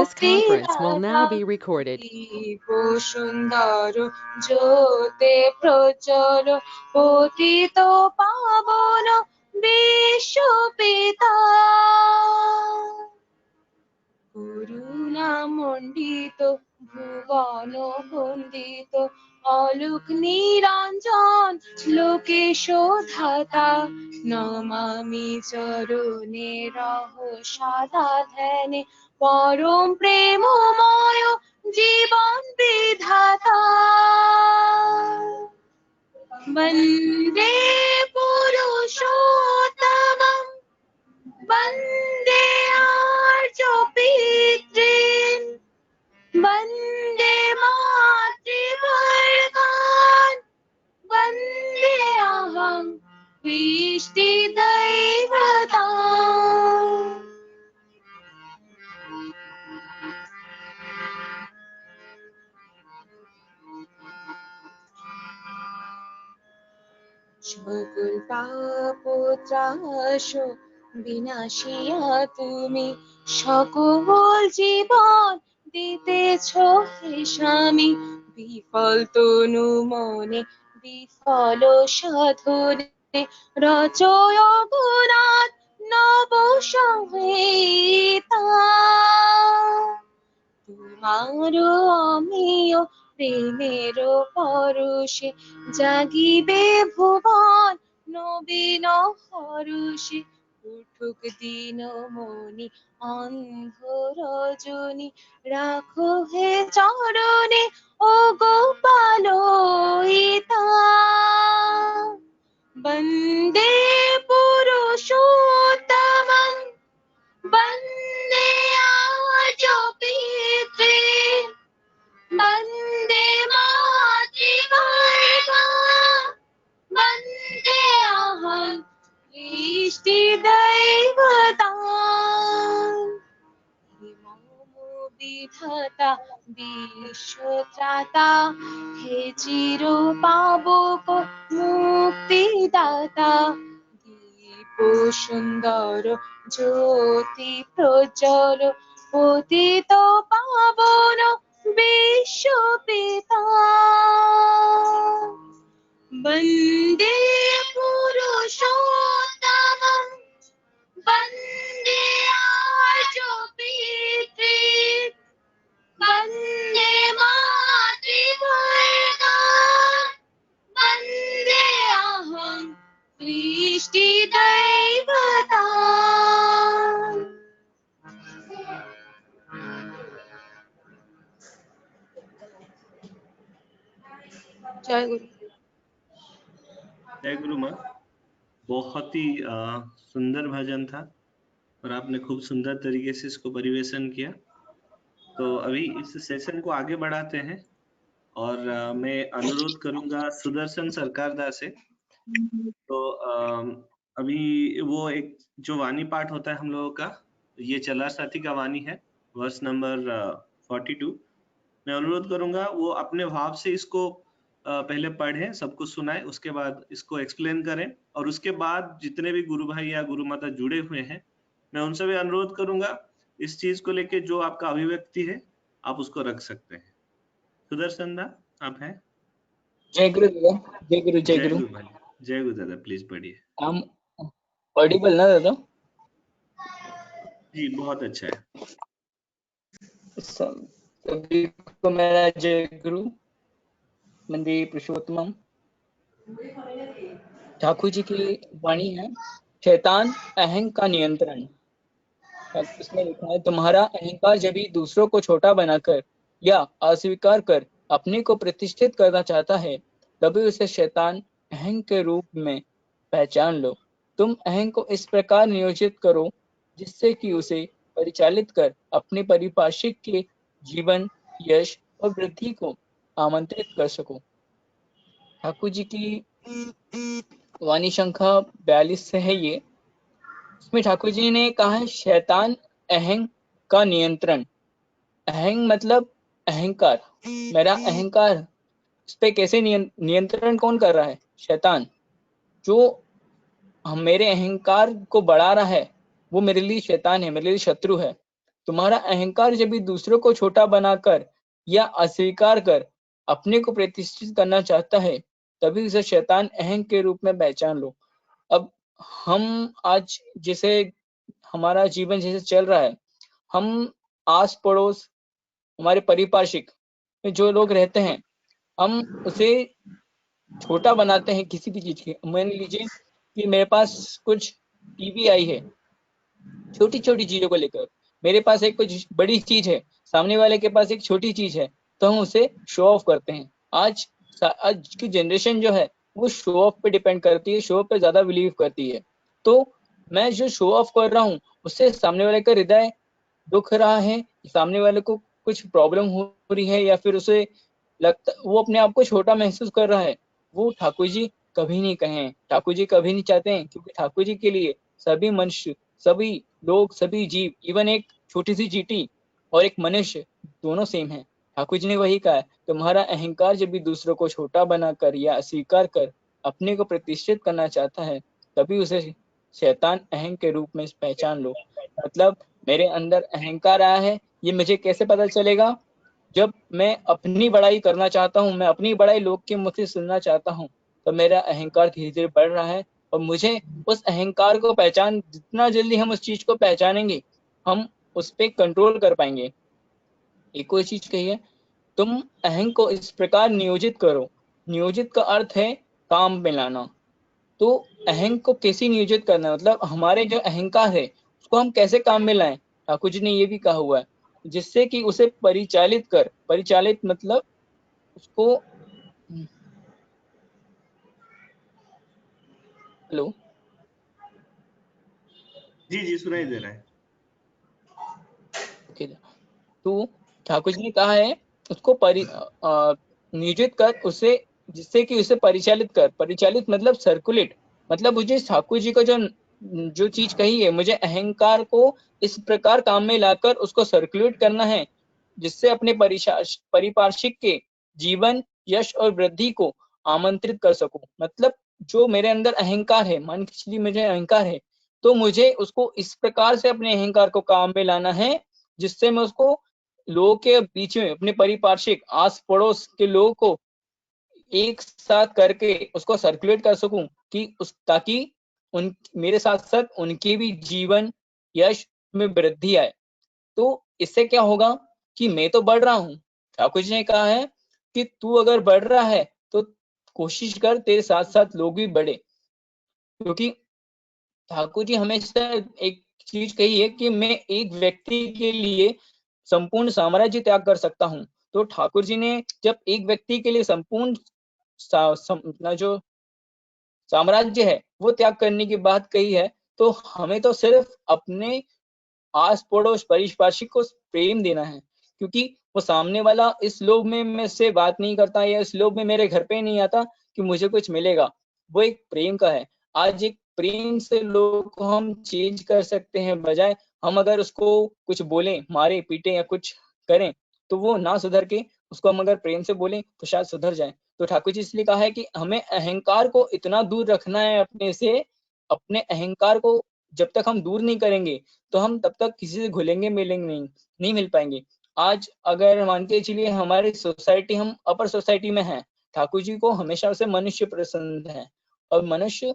This conference will now be recorded. সুন্দর জ্যোতে প্রচল পতিত পাবন বিশ্বপিতা করুণা মণ্ডিত ভুবন বন্দিত অলোক নিরঞ্জন লোকেশ ধাতা নমামি চরণে রহ সদা ধ্যানে পরম প্রেমময় জীবন বিধাতা বন্দে পুরুষোত্তমম বন্দে আর্য পিতৃন বন্দে মাতৃবর্গান বন্দে অহং ইষ্টি দৈবতা সকল পাপ ত্রাস বিনাশিয়া তুমি সকল জীবন দিতেছ হে স্বামী বিফল তনু মনে বিফল সাধনে রচয় গুণাৎ নব সংহিতা তোমার অমিয় প্রেমের পরশে জাগিবে ভুবন নবীন হরষে উঠুক দিন মনি অন্ধ রজনী রাখো হে চরণে ও গোপাল বন্দে পুরুষোত্তমম বন্দে আর্য পিতৃন বন্দে মাতৃবর্গান বন্দে অহং ইষ্টি দৈবতান মম বিধাতা বিশ্বত্রাতা হে চির পাবক মুক্তিদাতা দীপ সুন্দর জ্যোতি প্রজ্বল পতিত পাবন বিশ্বপিতা বন্দে পুরুষোত্তমম বন্দে আর্য পিতৃন বন্দে মাতৃবর্গান বন্দে অহং ইষ্টি দৈবতা जय गुरु। जय गुरु माँ। बहुत ही सुंदर भजन था और आपने खूब सुंदर तरीके से इसको परिवेशन किया। तो अभी इस सेशन को आगे बढ़ाते हैं और मैं अनुरोध करूंगा सुदर्शन सरकारदा से। तो अभी वो एक जो वाणी पाठ होता है हम लोगों का, ये चला साथी का वाणी है, वर्ष नंबर 42। मैं अनुरोध करूंगा वो अपने भाव से इसको पहले पढ़ें, सबको सुनाएं, उसके बाद इसको एक्सप्लेन करें और उसके बाद जितने भी गुरु भाई या गुरु माता जुड़े हुए हैं मैं उनसे भी अनुरोध करूंगा इस चीज को लेके जो आपका अभिव्यक्ति है आप उसको रख सकते हैं। सुदर्शन दा आप हैं? जय गुरु दादा। जय गुरु। जय गुरु भाई। जय गुरु दादा, प्लीज पढ़िए। हम ऑडिबल ना दादा? जी बहुत अच्छा है। सभी को मेरा जय गुरु। मंदी पुरुषोत्तम ठाकुर जी की वाणी है, शैतान अहंग का नियंत्रण। इसमें लिखा है, तुम्हारा अहंकार जब भी दूसरों को छोटा बनाकर या अस्वीकार कर अपने को प्रतिष्ठित करना चाहता है तभी उसे शैतान अहंग के रूप में पहचान लो। तुम अहंग को इस प्रकार नियोजित करो जिससे कि उसे परिचालित कर अपने परिपार्श्विक के जीवन, यश और वृद्धि को आमंत्रित कर सको। ठाकुर जी की वाणी संख्या 42 से है ये। इसमें ठाकुर जी ने कहा है शैतान अहंग का नियंत्रण। अहंग मतलब अहंकार, मेरा अहंकार, इस पे कैसे नियंत्रण कौन कर रहा है? शैतान। जो मेरे अहंकार को बढ़ा रहा है वो मेरे लिए शैतान है, मेरे लिए शत्रु है। तुम्हारा अहंकार जब भी दूसरों को छोटा बनाकर या अस्वीकार कर अपने को प्रतिष्ठित करना चाहता है, तभी उसे शैतान अहंग के रूप में पहचान लो। अब हम आज जैसे हमारा जीवन जैसे चल रहा है, हम आस पड़ोस हमारे परिपार्श्विक में जो लोग रहते हैं, हम उसे छोटा बनाते हैं किसी भी चीज के। मान लीजिए कि मेरे पास कुछ टीवी आई है, छोटी छोटी चीजों को लेकर, मेरे पास एक कुछ बड़ी चीज है, सामने वाले के पास एक छोटी चीज है, तो हम उसे शो ऑफ करते हैं। आज की जनरेशन जो है वो शो ऑफ पे डिपेंड करती है, शो ऑफ पे ज्यादा बिलीव करती है। तो मैं जो शो ऑफ कर रहा हूँ उससे सामने वाले का हृदय दुख रहा है, सामने वाले को कुछ प्रॉब्लम हो रही है, या फिर उसे लगता वो अपने आप को छोटा महसूस कर रहा है। वो ठाकुर जी कभी नहीं कहें, ठाकुर जी कभी नहीं चाहते हैं, क्योंकि ठाकुर जी के लिए सभी मनुष्य, सभी लोग, सभी जीव, इवन एक छोटी सी चींटी और एक मनुष्य दोनों सेम है। ठाकुर जी ने वही कहा है, तुम्हारा अहंकार जब भी दूसरों को छोटा बनाकर या अस्वीकार कर अपने को प्रतिष्ठित करना चाहता है, तभी उसे शैतान अहंग के रूप में पहचान लो। मतलब मेरे अंदर अहंकार आया है, ये मुझे कैसे पता चलेगा? जब मैं अपनी बड़ाई करना चाहता हूँ, मैं अपनी बड़ाई लोग के मुख से सुनना चाहता हूँ, तो मेरा अहंकार धीरे धीरे बढ़ रहा है। और मुझे उस अहंकार को पहचान, जितना जल्दी हम उस चीज को पहचानेंगे, हम उस पर कंट्रोल कर पाएंगे। एक और चीज कही है, तुम अहंग को इस प्रकार नियोजित करो। नियोजित का अर्थ है काम में लाना। तो अहंग को कैसे नियोजित करना है, मतलब हमारे जो अहंकार है उसको हम कैसे काम में लाएं। ठाकुर जी ने ये भी कहा हुआ है, जिससे कि उसे परिचालित कर। परिचालित मतलब उसको, हेलो, जी जी सुनाई दे रहा है। ओके। तो ठाकुर जी ने कहा है उसको नियोजित कर उसे, जिससे कि उसे परिचालित कर। परिचालित मतलब सर्कुलेट। मतलब मुझे ठाकुर जी का जो जो चीज कही है, मुझे अहंकार को इस प्रकार काम में लाकर उसको सर्कुलेट करना है, जिससे अपने परिपार्श्विक के जीवन, यश और वृद्धि को आमंत्रित कर सकूं। मतलब जो मेरे अंदर अहंकार है, मान के चलिए मुझे अहंकार है, तो मुझे उसको इस प्रकार से अपने अहंकार को काम में लाना है, जिससे मैं उसको लोगों के बीच में, अपने परिपार्श्विक आस पड़ोस के लोगों को एक साथ करके उसको सर्कुलेट कर सकूं, कि उस ताकि उन मेरे साथ साथ उनके भी जीवन, यश में वृद्धि आए। तो इससे क्या होगा कि मैं तो बढ़ रहा हूँ। ठाकुर जी ने कहा है कि तू अगर बढ़ रहा है तो कोशिश कर तेरे साथ साथ लोग भी बढ़े। क्योंकि ठाकुर जी हमेशा एक चीज कही है कि मैं एक व्यक्ति के लिए संपूर्ण साम्राज्य त्याग कर सकता हूँ। तो ठाकुर जी ने जब एक व्यक्ति के लिए संपूर्ण अपना जो साम्राज्य है वो त्याग करने की बात कही है, तो हमें तो सिर्फ अपने आस पड़ोस परिपार्श्विक को प्रेम देना है। क्योंकि वो सामने वाला इस लोभ में मेरे से बात नहीं करता, या इस लोभ में मेरे घर पे नहीं आता कि मुझे कुछ मिलेगा। वो एक प्रेम का है। आज एक प्रेम से लोग को हम चेंज कर सकते हैं, बजाय हम अगर उसको कुछ बोलें, मारे पीटे या कुछ करें, तो वो ना सुधर के उसको हम अगर प्रेम से बोलें तो शायद सुधर जाए। तो ठाकुर जी इसलिए कहा है कि हमें अहंकार को इतना दूर रखना है अपने से। अपने अहंकार को जब तक हम दूर नहीं करेंगे, तो हम तब तक किसी से घुलेंगे मिलेंगे नहीं मिल पाएंगे। आज अगर मान के चलिए हमारी सोसाइटी, हम अपर सोसाइटी में हैं, ठाकुर जी को हमेशा से मनुष्य पसंद है, और मनुष्य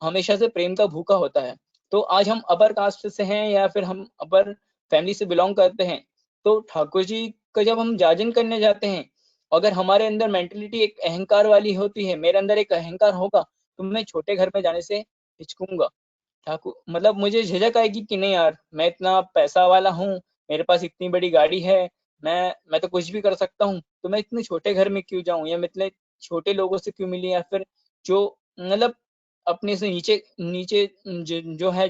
हमेशा से प्रेम का भूखा होता है। तो आज हम अपर कास्ट से हैं या फिर हम अपर फैमिली से बिलोंग करते हैं, तो ठाकुर जी का जब हम जाजन करने जाते हैं, अगर हमारे अंदर मेंटेलिटी एक अहंकार वाली होती है, मेरे अंदर एक अहंकार होगा, तो मैं छोटे घर में जाने से हिचकूंगा। ठाकुर मतलब मुझे झिझक आएगी कि नहीं यार, मैं इतना पैसा वाला हूँ, मेरे पास इतनी बड़ी गाड़ी है, मैं तो कुछ भी कर सकता हूँ, तो मैं इतने छोटे घर में क्यों जाऊं, या मैं इतने छोटे लोगों से क्यों मिली, या फिर जो मतलब अपने से नीचे नीचे जो है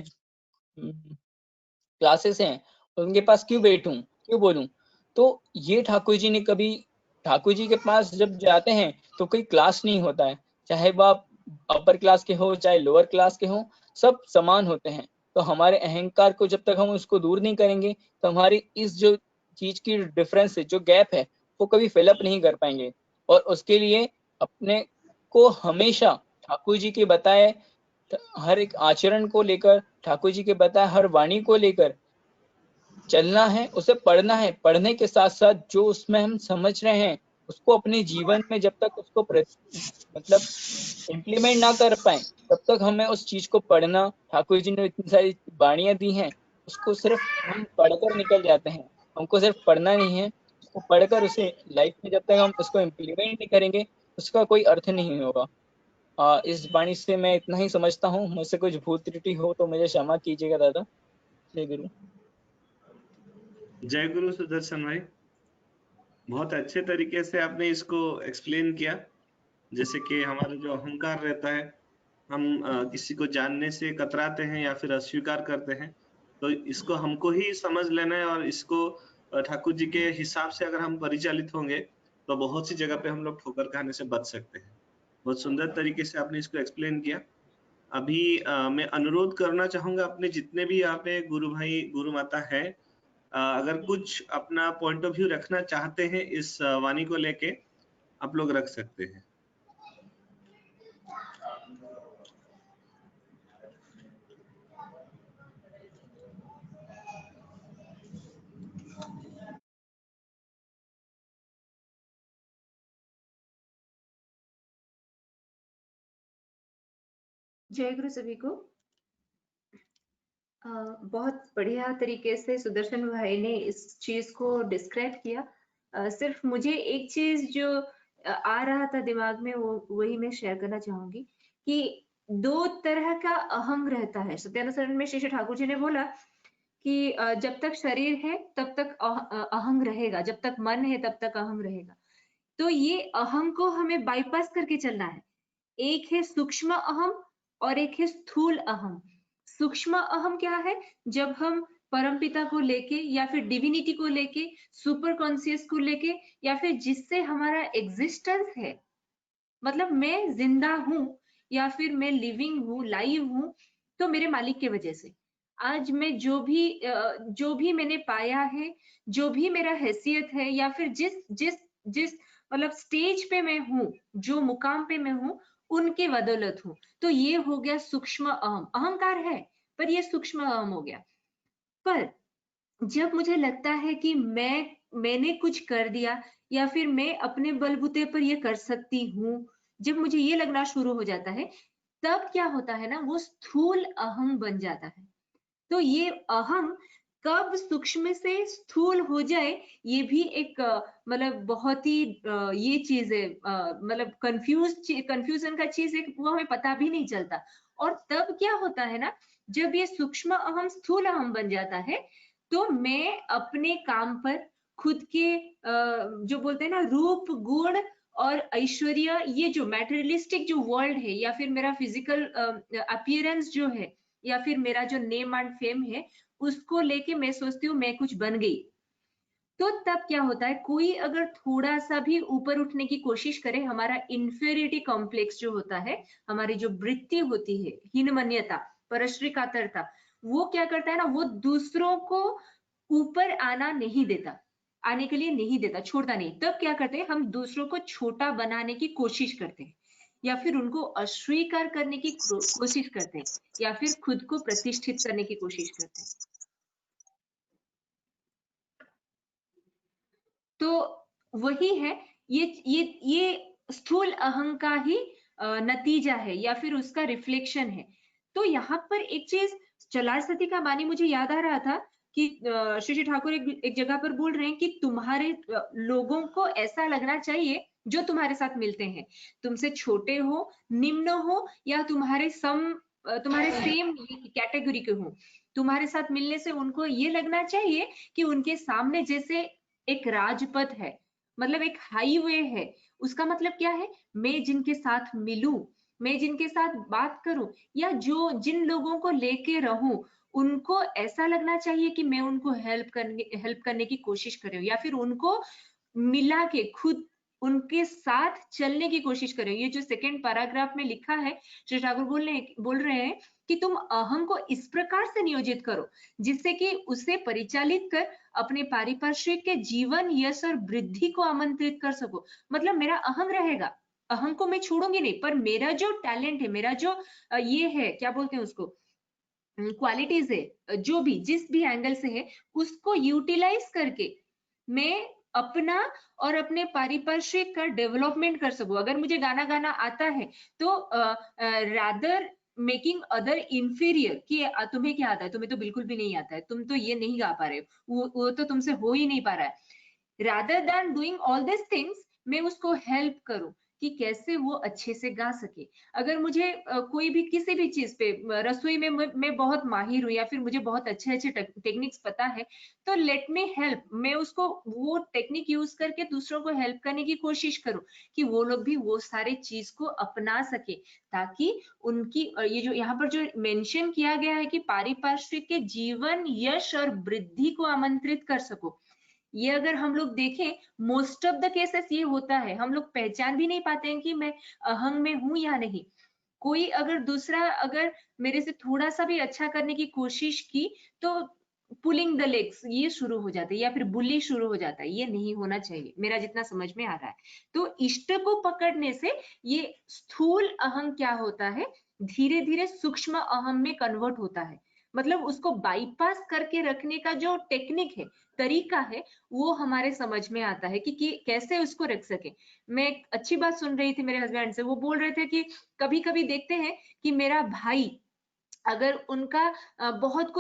क्लासेस हैं, उनके पास क्यों बैठूं, क्यों बोलूं। तो ये ठाकुर जी ने कभी, ठाकुर जी के पास जब जाते हैं तो कोई क्लास नहीं होता है, चाहे वो आप अपर क्लास के हो चाहे लोअर क्लास के हो, सब समान होते हैं। तो हमारे अहंकार को जब तक हम उसको दूर नहीं करेंगे, तो हमारी इस जो चीज की डिफरेंस है, जो गैप है, वो कभी फिलअप नहीं कर पाएंगे। और उसके लिए अपने को हमेशा ठाकुर जी के बताए हर एक आचरण को लेकर, ठाकुर जी के बताए हर वाणी को लेकर चलना है, उसे पढ़ना है, पढ़ने के साथ साथ जो उसमें हम समझ रहे हैं उसको अपने जीवन में जब तक उसको मतलब इम्प्लीमेंट ना कर पाए तब तक हमें उस चीज को पढ़ना, ठाकुर जी ने इतनी सारी वाणियां दी हैं उसको सिर्फ हम पढ़कर निकल जाते हैं, हमको सिर्फ पढ़ना नहीं है, उसको पढ़कर उसे लाइफ में जब तक हम उसको इम्प्लीमेंट नहीं करेंगे उसका कोई अर्थ नहीं होगा। इस वाणी से मैं इतना ही समझता हूँ, मुझसे कुछ भूल त्रुटि हो तो मुझे क्षमा कीजिएगा दादा। जय गुरु। जय गुरु सुदर्शन भाई, बहुत अच्छे तरीके से आपने इसको एक्सप्लेन किया। जैसे कि हमारा जो अहंकार रहता है, हम किसी को जानने से कतराते हैं या फिर अस्वीकार करते हैं, तो इसको हमको ही समझ लेना है और इसको ठाकुर जी के हिसाब से अगर हम परिचालित होंगे तो बहुत सी जगह पे हम लोग ठोकर खाने से बच सकते हैं। बहुत सुंदर तरीके से आपने इसको एक्सप्लेन किया। अभी मैं अनुरोध करना चाहूंगा अपने जितने भी यहाँ पे गुरु भाई गुरु माता है, अगर कुछ अपना पॉइंट ऑफ व्यू रखना चाहते हैं इस वाणी को लेके, आप लोग रख सकते हैं। जय गुरु सभी को। बहुत बढ़िया तरीके से सुदर्शन भाई ने इस चीज को डिस्क्राइब किया। सिर्फ मुझे एक चीज जो आ रहा था दिमाग में वो वही मैं शेयर करना चाहूंगी कि दो तरह का अहंग रहता है। सत्यानुसरण में श्री ठाकुर जी ने बोला कि जब तक शरीर है तब तक अहंग रहेगा, जब तक मन है तब तक अहंग रहेगा। तो ये अहंग को हमें बाईपास करके चलना है। एक है सूक्ष्म अहम और एक है स्थूल अहम। सूक्ष्म अहम क्या है? जब हम परमपिता को लेके या फिर डिविनिटी को लेके, सुपर कॉन्शियस को लेके, या फिर जिससे हमारा एग्जिस्टेंस है, मतलब मैं जिंदा हूं या फिर मैं लिविंग हूँ, लाइव हूँ, तो मेरे मालिक की वजह से आज मैं जो भी मैंने पाया है, जो भी मेरा हैसियत है, या फिर जिस जिस जिस मतलब स्टेज पे मैं हूँ, जो मुकाम पे मैं हूँ, उनके बदौलत हूँ। तो ये हो गया सूक्ष्म अहम। अहंकार है पर ये सूक्ष्म अहम हो गया। पर जब मुझे लगता है कि मैंने कुछ कर दिया या फिर मैं अपने बलबूते पर ये कर सकती हूँ, जब मुझे ये लगना शुरू हो जाता है, तब क्या होता है ना, वो स्थूल अहम बन जाता है। तो ये अहम कब सूक्ष्म से स्थूल हो जाए, ये भी एक मतलब बहुत ही ये चीज है, मतलब कंफ्यूजन का चीज है, वो हमें पता भी नहीं चलता। और तब क्या होता है ना, जब ये सूक्ष्म अहम स्थूल अहम बन जाता है, तो मैं अपने काम पर खुद के जो बोलते हैं ना रूप गुण और ऐश्वर्य, ये जो मैटेरियलिस्टिक जो वर्ल्ड है, या फिर मेरा फिजिकल अपीयरेंस जो है, या फिर मेरा जो नेम एंड फेम है, उसको लेके मैं सोचती हूँ मैं कुछ बन गई। तो तब क्या होता है, कोई अगर थोड़ा सा भी ऊपर उठने की कोशिश करे, हमारा इंफीरियरिटी कॉम्प्लेक्स जो होता है, हमारी जो वृत्ति होती है, हीनमन्यता, परश्री कातरता, वो क्या करता है ना, वो दूसरों को ऊपर आना नहीं देता, आने के लिए नहीं देता, छोड़ता नहीं। तब क्या करते हैं, हम दूसरों को छोटा बनाने की कोशिश करते हैं, या फिर उनको अस्वीकार करने की कोशिश करते हैं, या फिर खुद को प्रतिष्ठित करने की कोशिश करते हैं। तो वही है, ये स्थूल अहं का ही नतीजा है, या फिर उसका रिफ्लेक्शन है। तो यहाँ पर एक चीज चलार सती का बानी मुझे याद आ रहा था कि श्री ठाकुर एक जगह पर बोल रहे हैं कि तुम्हारे लोगों को ऐसा लगना चाहिए जो तुम्हारे साथ मिलते हैं, तुमसे छोटे हो, निम्न हो, या तुम्हारे सेम कैटेगरी के हो, तुम्हारे साथ मिलने से उनको ये लगना चाहिए कि उनके सामने जैसे एक राजपथ है, मतलब एक हाईवे है। उसका मतलब क्या है, मैं जिनके साथ मिलूं, मैं जिनके साथ बात करूं, या जिन लोगों को लेके रहूं, उनको ऐसा लगना चाहिए कि मैं उनको हेल्प करने की कोशिश कर रही हूँ, या फिर उनको मिला के खुद उनके साथ चलने की कोशिश करें। ये जो सेकंड पैराग्राफ में लिखा है, श्री ठाकुर बोल रहे हैं कि तुम अहं को इस प्रकार से नियोजित करो जिससे कि उसे परिचालित कर अपने पारिपार्श्विक के जीवन, यश और वृद्धि को आमंत्रित कर सको। मतलब मेरा अहं रहेगा, अहं को मैं छोड़ूंगी नहीं, पर मेरा जो टैलेंट है, मेरा जो ये है, क्या बोलते हैं उसको, क्वालिटीज है, जो भी जिस भी एंगल से है, उसको यूटिलाइज करके मैं अपना और अपने पारिपार्श्विक का डेवलपमेंट कर सकूं। अगर मुझे गाना गाना आता है तो रादर मेकिंग अदर इंफीरियर कि तुम्हें क्या आता है, तुम्हें तो बिल्कुल भी नहीं आता है, तुम तो ये नहीं गा पा रहे हो, वो तो तुमसे हो ही नहीं पा रहा है, rather than doing all this things मैं उसको हेल्प करूं कि कैसे वो अच्छे से गा सके। अगर मुझे कोई भी किसी भी चीज पे रसोई में मैं बहुत माहिर हूँ या फिर मुझे बहुत अच्छे अच्छे टेक्निक्स पता है, तो लेट मी हेल्प, मैं उसको वो टेक्निक यूज करके दूसरों को हेल्प करने की कोशिश करूं कि वो लोग भी वो सारे चीज को अपना सके, ताकि उनकी ये जो यहाँ पर जो मेंशन किया गया है कि पारिपार्श्विक के जीवन यश और वृद्धि को आमंत्रित कर सको, ये अगर हम लोग देखें मोस्ट ऑफ द केसेस ये होता है, हम लोग पहचान भी नहीं पाते हैं कि मैं अहंग में हूं या नहीं। कोई अगर दूसरा अगर मेरे से थोड़ा सा भी अच्छा करने की कोशिश की तो पुलिंग द लेग्स ये शुरू हो जाता है या फिर बुली शुरू हो जाता है, ये नहीं होना चाहिए, मेरा जितना समझ में आ रहा है। तो इष्ट को पकड़ने से ये स्थूल अहंग क्या होता है, धीरे धीरे सूक्ष्म अहम में कन्वर्ट होता है। मतलब उसको बाईपास करके रखने का जो टेक्निक है, तरीका है, वो हमारे समझ में आता है कि कैसे उसको रख सके। मैं एक अच्छी बात सुन रही थी मेरे हस्बैंड से, वो बोल रहे थे कि कभी कभी देखते हैं कि मेरा भाई अगर उनका बहुत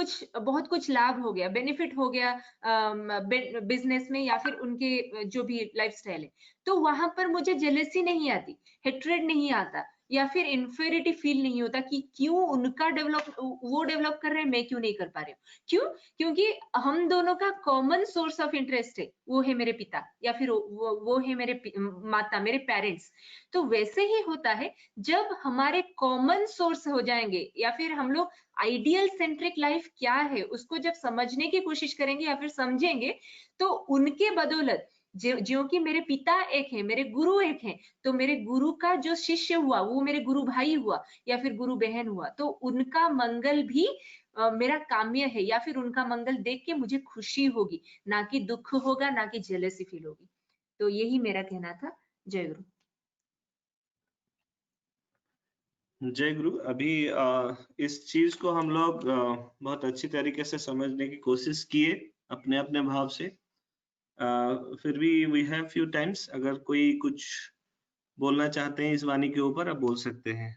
कुछ लाभ हो गया, बेनिफिट हो गया बिजनेस में या फिर उनके जो भी लाइफस्टाइल है, तो वहां पर मुझे जेलेसी नहीं आती, हेट्रेड नहीं आता या फिर इंफेरिटी फील नहीं होता कि क्यों उनका वो डेवलप कर रहे हैं, मैं क्यों नहीं कर पा रही हूँ। क्यों? क्योंकि हम दोनों का कॉमन सोर्स ऑफ इंटरेस्ट है, वो है मेरे पिता या फिर वो है मेरे माता, मेरे पेरेंट्स। तो वैसे ही होता है जब हमारे कॉमन सोर्स हो जाएंगे या फिर हम लोग आइडियल सेंट्रिक लाइफ क्या है उसको जब समझने की कोशिश करेंगे या फिर समझेंगे, तो उनके बदौलत जो कि मेरे पिता एक है, मेरे गुरु एक है, तो मेरे गुरु का जो शिष्य हुआ वो मेरे गुरु भाई हुआ या फिर गुरु बहन हुआ, तो उनका मंगल भी मेरा काम्य है या फिर उनका मंगल देख के मुझे खुशी होगी, ना कि दुख होगा, ना कि जेलसी फील होगी। तो यही मेरा कहना था। जय गुरु। जय गुरु। अभी इस चीज को हम लोग बहुत अच्छी तरीके से समझने की कोशिश किए अपने अपने भाव से। फिर भी वी हैव फ्यू टाइम्स, अगर कोई कुछ बोलना चाहते हैं इस वाणी के ऊपर, आप बोल सकते हैं।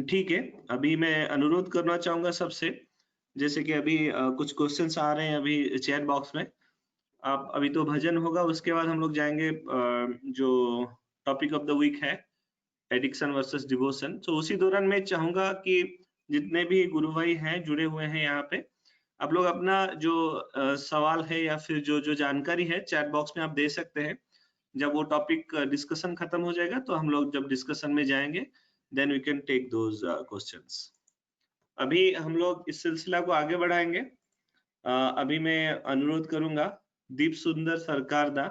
ठीक है, अभी मैं अनुरोध करना चाहूंगा सबसे, जैसे कि अभी कुछ क्वेश्चंस आ रहे हैं अभी चैट बॉक्स में। आप अभी तो भजन होगा, उसके बाद हम लोग जाएंगे जो टॉपिक ऑफ द वीक है, एडिक्शन वर्सेस डिवोशन। तो उसी दौरान मैं चाहूंगा कि जितने भी गुरु भाई हैं जुड़े हुए हैं यहाँ पे, आप लोग अपना जो सवाल है या फिर जो जानकारी है चैट बॉक्स में आप दे सकते हैं। जब वो टॉपिक डिस्कशन खत्म हो जाएगा तो हम लोग जब डिस्कशन में जाएंगे then we can take those questions. अभी हम लोग इस सिलसिला को आगे बढ़ाएंगे। अभी मैं अनुरोध करूंगा दीप सुंदर सरकार दा,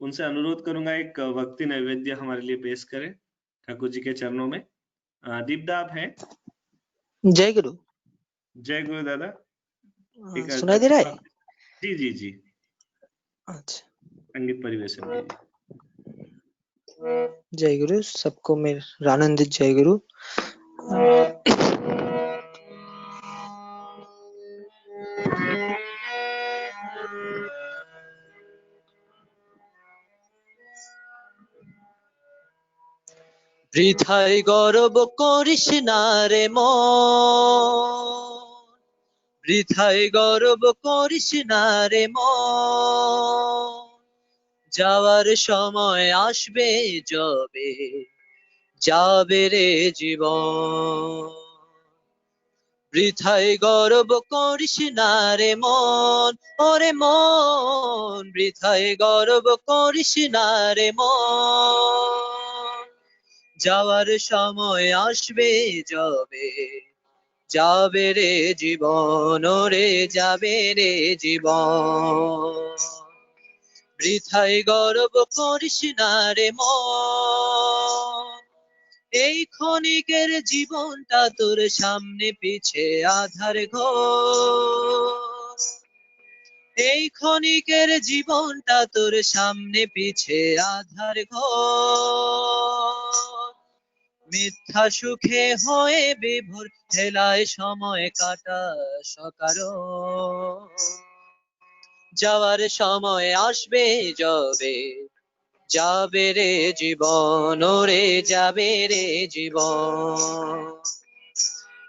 उनसे अनुरोध करूंगा एक भक्ति नैवेद्य हमारे लिए पेश करें ठाकुर जी के चरणों में। दीप दा आप हैं? जय गुरु। जय गुरु दादा। सुनाई दे रहा है? जी जी जी। अच्छा, संगीत परिवेशन कीजिए। जय गुरु। सबको मेरा आनंदित जय गुरु। বৃথায় গর্ব করিস না রে মন, বৃথায় গর্ব করিস না রে মন, যাওয়ার সময় আসবে যবে, যাবে রে জীবন। বৃথায় গর্ব করিস না রে মন, ওরে মন, বৃথায় গর্ব করিস না রে মন, যাওয়ার সময় আসবে যবে, যাবে রে জীবন, ওরে যাবে রে জীবন। বৃথায় গর্ব করিস না রে মন, এই ক্ষণিকের জীবনটা তোর সামনে পিছে আধার ঘোর, এই ক্ষণিকের জীবনটা তোর সামনে পিছে আধার ঘর মিথ্যা সুখে হয়ে বিভোর হেলায় সময় কাটা সকারণ যাওয়ার সময় আসবে যাবে যাবে রে জীবন ওরে যাবে রে জীবন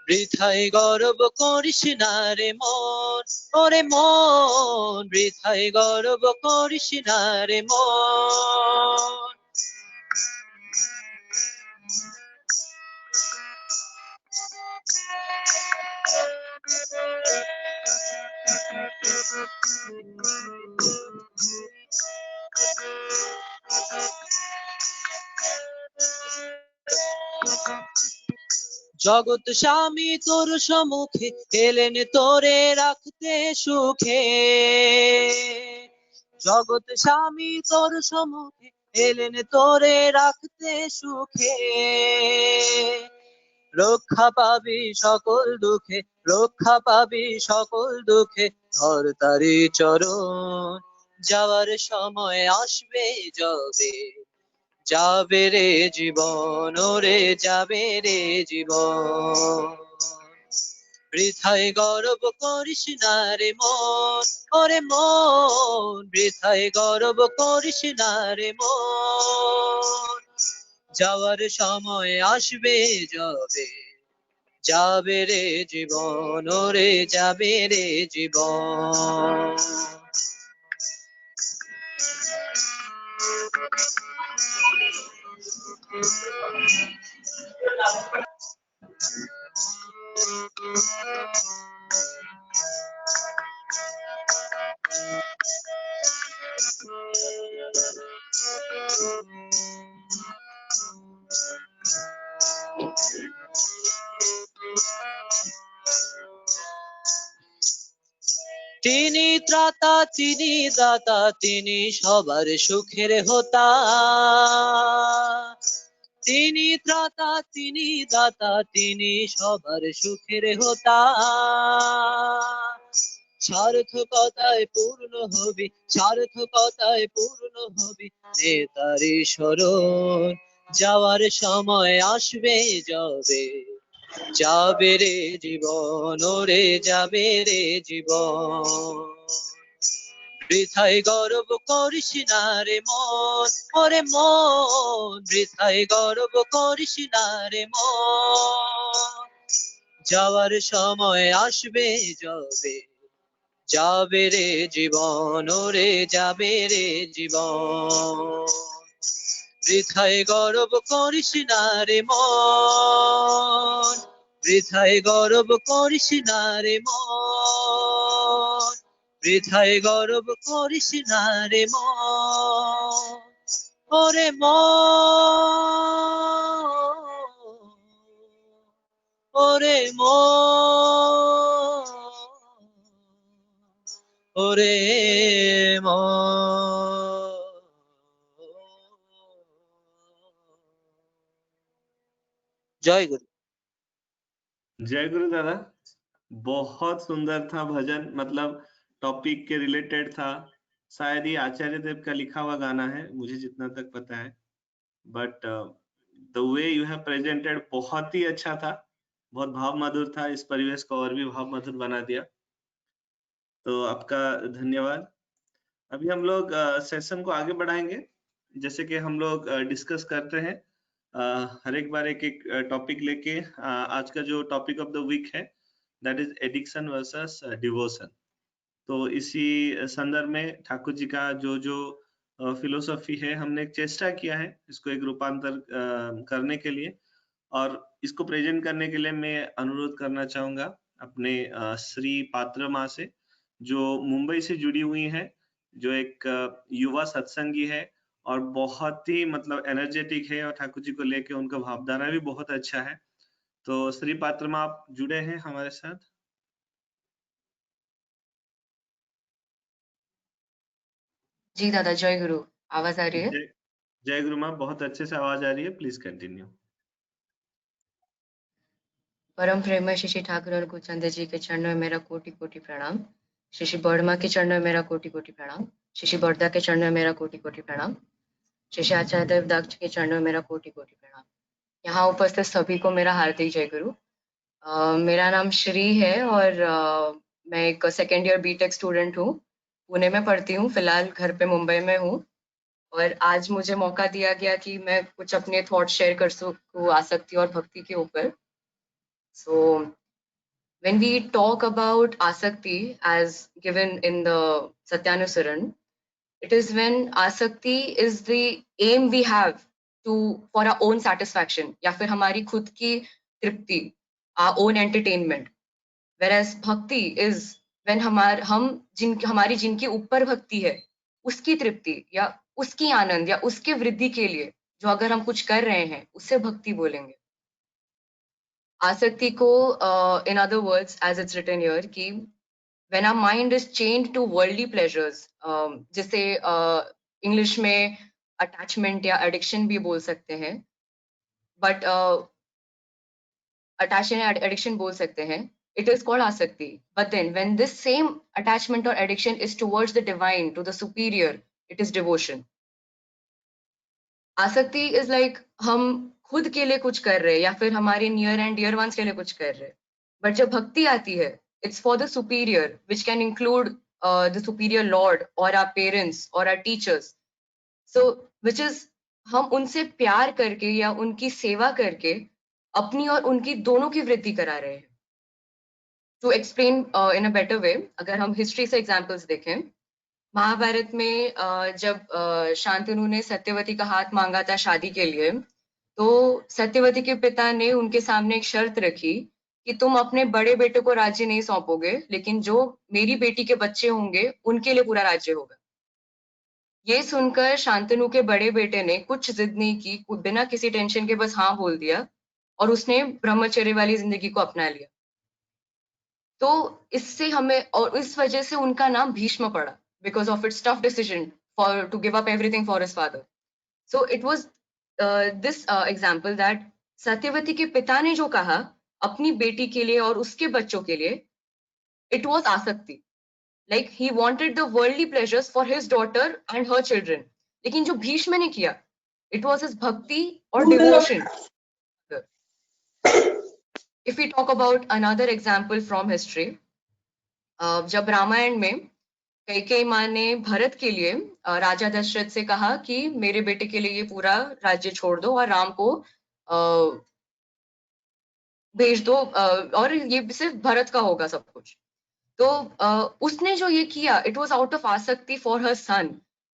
বৃথায় গর্ব করিস না রে মন ওরে মন বৃথায় গর্ব করিস না রে মন জগৎ স্বামী তোর সম্মুখে এলেন তোরে রাখতে সুখে জগৎ স্বামী তোর সম্মুখে এলেন তোরে রাখতে সুখে রক্ষা পাবি সকল দুঃখে রক্ষা পাবি সকল দুঃখে ধর তারি চরণ যাওয়ার সময় আসবে যাবে যাবে রে জীবন ওরে যাবে রে জীবন বৃথায় গর্ব করিস না রে মন ওরে মন বৃথায় গর্ব করিস না রে মন যাওয়ার সময় আসবে যাবে যাবে রে জীবন ওরে যাবে রে জীবন তিনি ত্রাতা তিনি দাতা তিনি সবার সুখের হোতা তিনি ত্রাতা তিনি দাতা তিনি সবার সুখের হোতা সার্থকতায় পূর্ণ হবি সার্থকতায় পূর্ণ হবি নেতারি স্মরণ যাওয়ার সময় আসবে যাবে যাবে রে জীবন ওরে যাবে রে জীবন বৃথায় গর্ব করিস না রে মন ওরে মন বৃথায় গর্ব করিস না রে মন যাওয়ার সময় আসবে যাবে যাবে রে জীবন ওরে যাবে রে জীবন বৃথায় গর্ব করিস না রে মন বৃথায় গর্ব করিস না রে মন বৃথায় গর্ব করিস না রে মন ওরে মন ওরে মন ওরে মন जय गुरु जय गुरु दादा। बहुत सुंदर था भजन, मतलब टॉपिक के रिलेटेड था। शायद ये आचार्य देव का लिखा हुआ गाना है, मुझे जितना तक पता है, but the way you have presented बहुत ही अच्छा था, बहुत भाव मधुर था। इस परिवेश को और भी भाव मधुर बना दिया, तो आपका धन्यवाद। अभी हम लोग सेशन को आगे बढ़ाएंगे। जैसे कि हम लोग डिस्कस करते हैं हर एक बार एक एक टॉपिक लेके। आज का जो टॉपिक ऑफ द वीक है that is addiction versus devotion. तो इसी संदर्भ में ठाकुर जी का जो जो फिलोसॉफी है, हमने एक चेष्टा किया है इसको एक रूपांतर करने के लिए, और इसको प्रेजेंट करने के लिए मैं अनुरोध करना चाहूंगा अपने श्री पात्र माँ से, जो मुंबई से जुड़ी हुई है, जो एक युवा सत्संगी है और बहुत ही मतलब एनर्जेटिक है, और ठाकुर जी को लेके उनका भावधारा भी बहुत अच्छा है। तो श्री पात्र माँ आप जुड़े हैं हमारे साथ? जी दादा, जय गुरु। आवाज आ रही है? जय गुरु माँ, बहुत अच्छे से आवाज आ रही है, प्लीज कंटिन्यू। परम प्रेम श्री ठाकुर और कुचंद जी के चरणों में मेरा कोटि कोटि प्रणाम। श्री श्री बर्मा के चरणों में मेरा कोटि कोटि प्रणाम। श्री श्री बर्दा के चरणों में मेरा कोटि कोटि प्रणाम। श्री श्री आचार्य देवदत्त के चरणों में मेरा कोटि कोटि प्रणाम। यहाँ उपस्थित सभी को मेरा हार्दिक जय गुरु। मेरा नाम श्री है और मैं एक सेकेंड ईयर बीटेक स्टूडेंट हूँ। पुणे में पढ़ती हूँ, फिलहाल घर पे मुंबई में हूँ। और आज मुझे मौका दिया गया कि मैं कुछ अपने थॉट शेयर कर सकूँ आसक्ति और भक्ति के ऊपर। So when we talk about asakti as given in the Satyanusaran, it is when asakti is the aim we have to for our own satisfaction या फिर हमारी खुद की तृप्ति, our own entertainment, whereas bhakti is when हमारी जिनके ऊपर भक्ति है उसकी तृप्ति या उसकी आनंद या उसके वृद्धि के लिए जो अगर हम कुछ कर रहे हैं उससे भक्ति बोलेंगे। आसक्ति को in other words as it's written here कि when our mind is chained to worldly pleasures, जिसे इंग्लिश में attachment या addiction भी बोल सकते हैं, but attachment या addiction बोल सकते हैं, it is called asakti. But then when this same attachment or addiction is towards the divine, to the superior, it is devotion. आसक्ति is like हम खुद के लिए कुछ कर रहे हैं या फिर हमारे नियर एंड डियर वंस के लिए कुछ कर रहे हैं, बट जब भक्ति आती है it's for the superior which can include the superior lord और आवर पेरेंट्स और our teachers, so which is हम उनसे प्यार करके या उनकी सेवा करके अपनी और उनकी दोनों की वृद्धि करा रहे हैं। To explain in a better way, अगर हम हिस्ट्री से एग्जाम्पल्स देखें, महाभारत में जब शांतनु ने सत्यवती का हाथ मांगा था शादी के लिए, तो सत्यवती के पिता ने उनके सामने एक शर्त रखी कि तुम अपने बड़े बेटे को राज्य नहीं सौंपोगे, लेकिन जो मेरी बेटी के बच्चे होंगे उनके लिए पूरा राज्य होगा। ये सुनकर शांतनु के बड़े बेटे ने कुछ जिद नहीं की, बिना किसी टेंशन के बस हाँ बोल दिया और उसने ब्रह्मचर्य वाली जिंदगी को अपना लिया। तो इससे हमें और इस वजह से उनका नाम भीष्म पड़ा, because of its tough decision to give up everything for his father. So it was this example that Satyavati के पिता ने जो कहा अपनी बेटी के लिए और उसके बच्चों के लिए, it was आसक्ति, like he wanted the worldly pleasures for his daughter and her children. लेकिन जो भीष्म ने किया, it was his भक्ति और devotion. If we talk about another example from history, जब रामायण में कैकेयी माँ ने भरत के लिए राजा दशरथ से कहा कि मेरे बेटे के लिए ये पूरा राज्य छोड़ दो और राम को भेज दो और ये सिर्फ भरत का होगा सब कुछ, तो उसने जो ये किया, इट वाज आउट ऑफ आसक्ति फॉर हर सन,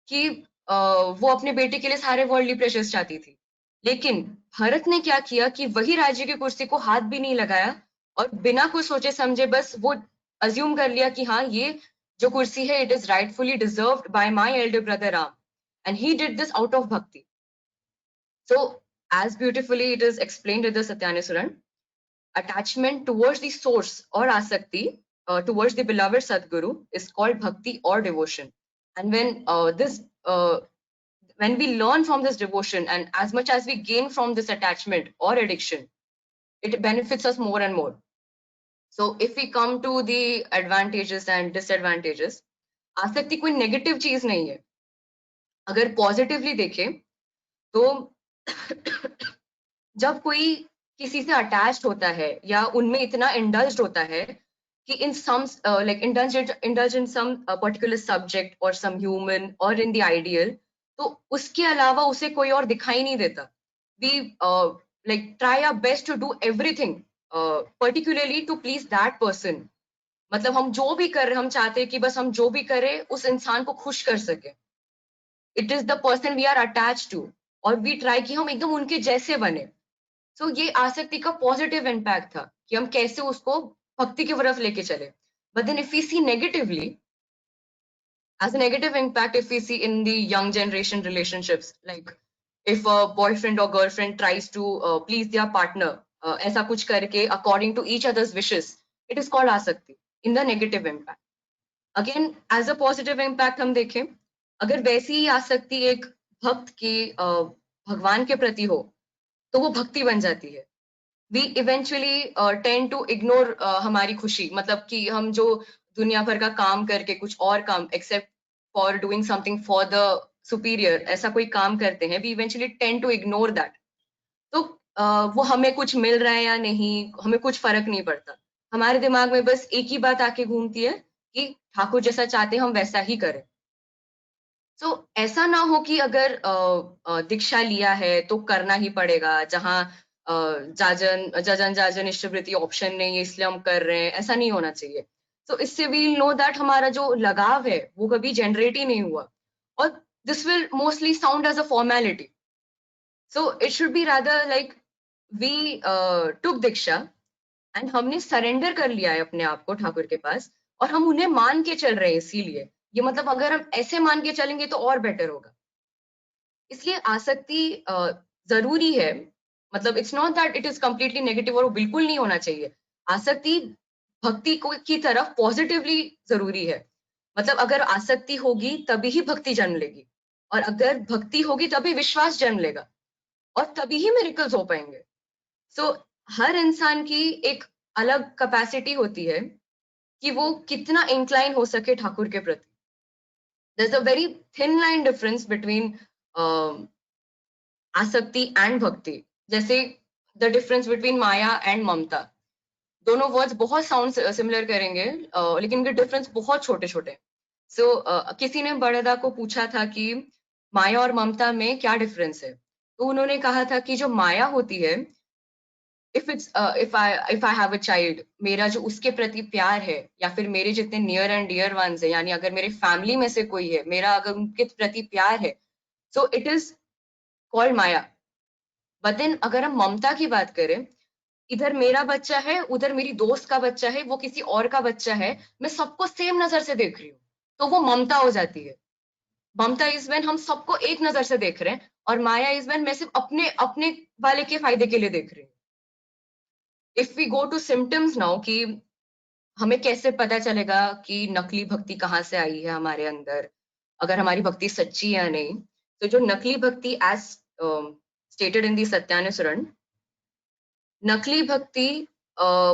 कि वो अपने बेटे के लिए सारे वर्ल्डली प्लेजर्स चाहती थी। लेकिन भरत ने क्या किया कि वही राज्य की कुर्सी को हाथ भी नहीं लगाया और बिना कुछ सोचे समझे बस वो अज्यूम कर लिया कि हाँ ये जो कुर्सी है, it is rightfully deserved by my elder brother Ram, and he did this out of bhakti. So as beautifully it is explained in the Satyanusaran, attachment towards the source or asakti towards the beloved Sadguru is called bhakti or devotion. And when we learn from this devotion and as much as we gain from this attachment or addiction, it benefits us more and more. So if we come to the advantages and disadvantages, आसक्ति कोई negative चीज नहीं है। अगर positively देखें तो जब कोई किसी से अटैच्ड होता है या उनमें इतना इंडल्ज्ड होता है कि in some like indulge in some particular subject और सम ह्यूमन और इन द आइडियल, तो उसके अलावा उसे कोई और दिखाई नहीं देता। We like try our best to do everything particularly to please that person. मतलब हम जो भी कर रहे, हम चाहते हैं कि बस हम जो भी करें उस इंसान को खुश कर सके। It is the person we are attached to, और we try कि हम एकदम उनके जैसे बने। So ये आसक्ति का पॉजिटिव इम्पैक्ट था कि हम कैसे उसको भक्ति की तरफ लेके चले। But then if we see negatively, as a negative impact, if we see in the young generation relationships, like if a boyfriend or girlfriend tries to please their partner, ऐसा कुछ करके according to each other's wishes, it is called आसक्ति in the negative impact. Again, as a positive impact हम देखें, अगर वैसी ही आसक्ति एक भक्त की भगवान के प्रति हो तो वो भक्ति बन जाती है। We eventually tend to ignore हमारी खुशी, मतलब कि हम जो दुनिया भर का काम करके कुछ और काम except for doing something for the superior, ऐसा कोई काम करते हैं, we eventually tend to ignore that. तो वो हमें कुछ मिल रहा है या नहीं, हमें कुछ फर्क नहीं पड़ता। हमारे दिमाग में बस एक ही बात आके घूमती है कि ठाकुर जैसा चाहते हम वैसा ही करें। तो ऐसा ना हो कि अगर दीक्षा लिया है तो करना ही पड़ेगा, जहाँ जजन जाजन इष्टवृत्ति ऑप्शन नहीं है इसलिए हम कर रहे हैं, ऐसा नहीं होना चाहिए। तो इससे वी नो दैट हमारा जो लगाव है वो कभी जनरेट ही नहीं हुआ, और this will mostly sound as a formality. So it should be rather like we took diksha and हमने सरेंडर कर लिया है अपने आप को ठाकुर के पास, और हम उन्हें मान के चल रहे हैं। इसीलिए ये मतलब अगर हम ऐसे मान के चलेंगे तो और बेटर होगा। इसलिए आसक्ति जरूरी है, मतलब it's not that it is completely negative, और वो बिल्कुल नहीं होना चाहिए। आसक्ति भक्ति को की तरफ पॉजिटिवली जरूरी है। मतलब अगर आसक्ति होगी तभी ही भक्ति जन्म लेगी, और अगर भक्ति होगी तभी विश्वास जन्म लेगा, और तभी ही मिरेकल्स हो पाएंगे। सो हर इंसान की एक अलग कैपेसिटी होती है कि वो कितना इंक्लाइन हो सके ठाकुर के प्रति। There's a very thin line difference between aasakti and bhakti. जैसे the difference between maya and mamta, दोनों वर्ड्स बहुत साउंड सिमिलर करेंगे, लेकिन इनके डिफरेंस बहुत छोटे छोटे। सो किसी ने बड़दा को पूछा था कि माया और ममता में क्या डिफरेंस है, तो उन्होंने कहा था कि जो माया होती है, if I have a child, मेरा जो उसके प्रति प्यार है, या फिर मेरे जितने नियर एंड डियर वंस है, यानी अगर मेरे फैमिली में से कोई है, मेरा अगर उनके प्रति प्यार है, so it is called maya. But then अगर हम ममता की बात करें, इधर मेरा बच्चा है, उधर मेरी दोस्त का बच्चा है, वो किसी और का बच्चा है, मैं सबको सेम नजर से देख रही हूँ, तो वो ममता हो जाती है। ममता इज व्हेन हम सबको एक नजर से देख रहे हैं, और माया इज व्हेन मैं सिर्फ अपने अपने वाले के फायदे के लिए देख रही हूँ। If we go to symptoms now, कि हमें कैसे पता चलेगा कि नकली भक्ति कहाँ से आई है हमारे अंदर, अगर हमारी भक्ति सच्ची है या नहीं। तो जो नकली भक्ति एज स्टेटेड इन दी सत्यानुसरण, नकली भक्ति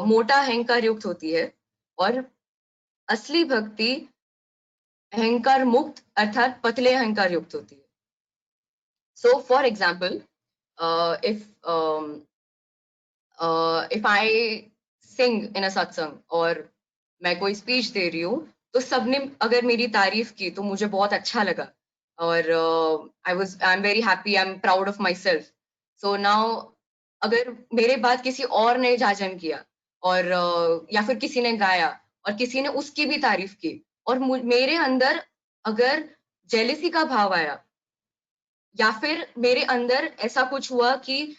मोटा अहंकार युक्त होती है, और असली भक्ति अहंकार मुक्त अर्थात पतले अहंकार युक्त होती है। So for example, if I sing in a satsang, और मैं कोई स्पीच दे रही हूँ, तो सबने अगर मेरी तारीफ की तो मुझे बहुत अच्छा लगा, और I am very happy, I am proud of my self. So now अगर मेरे बाद किसी और ने जाजन किया, और या फिर किसी ने गाया और किसी ने उसकी भी तारीफ की, और मेरे अंदर अगर जेलिसी का भाव आया, या फिर मेरे अंदर ऐसा कुछ हुआ कि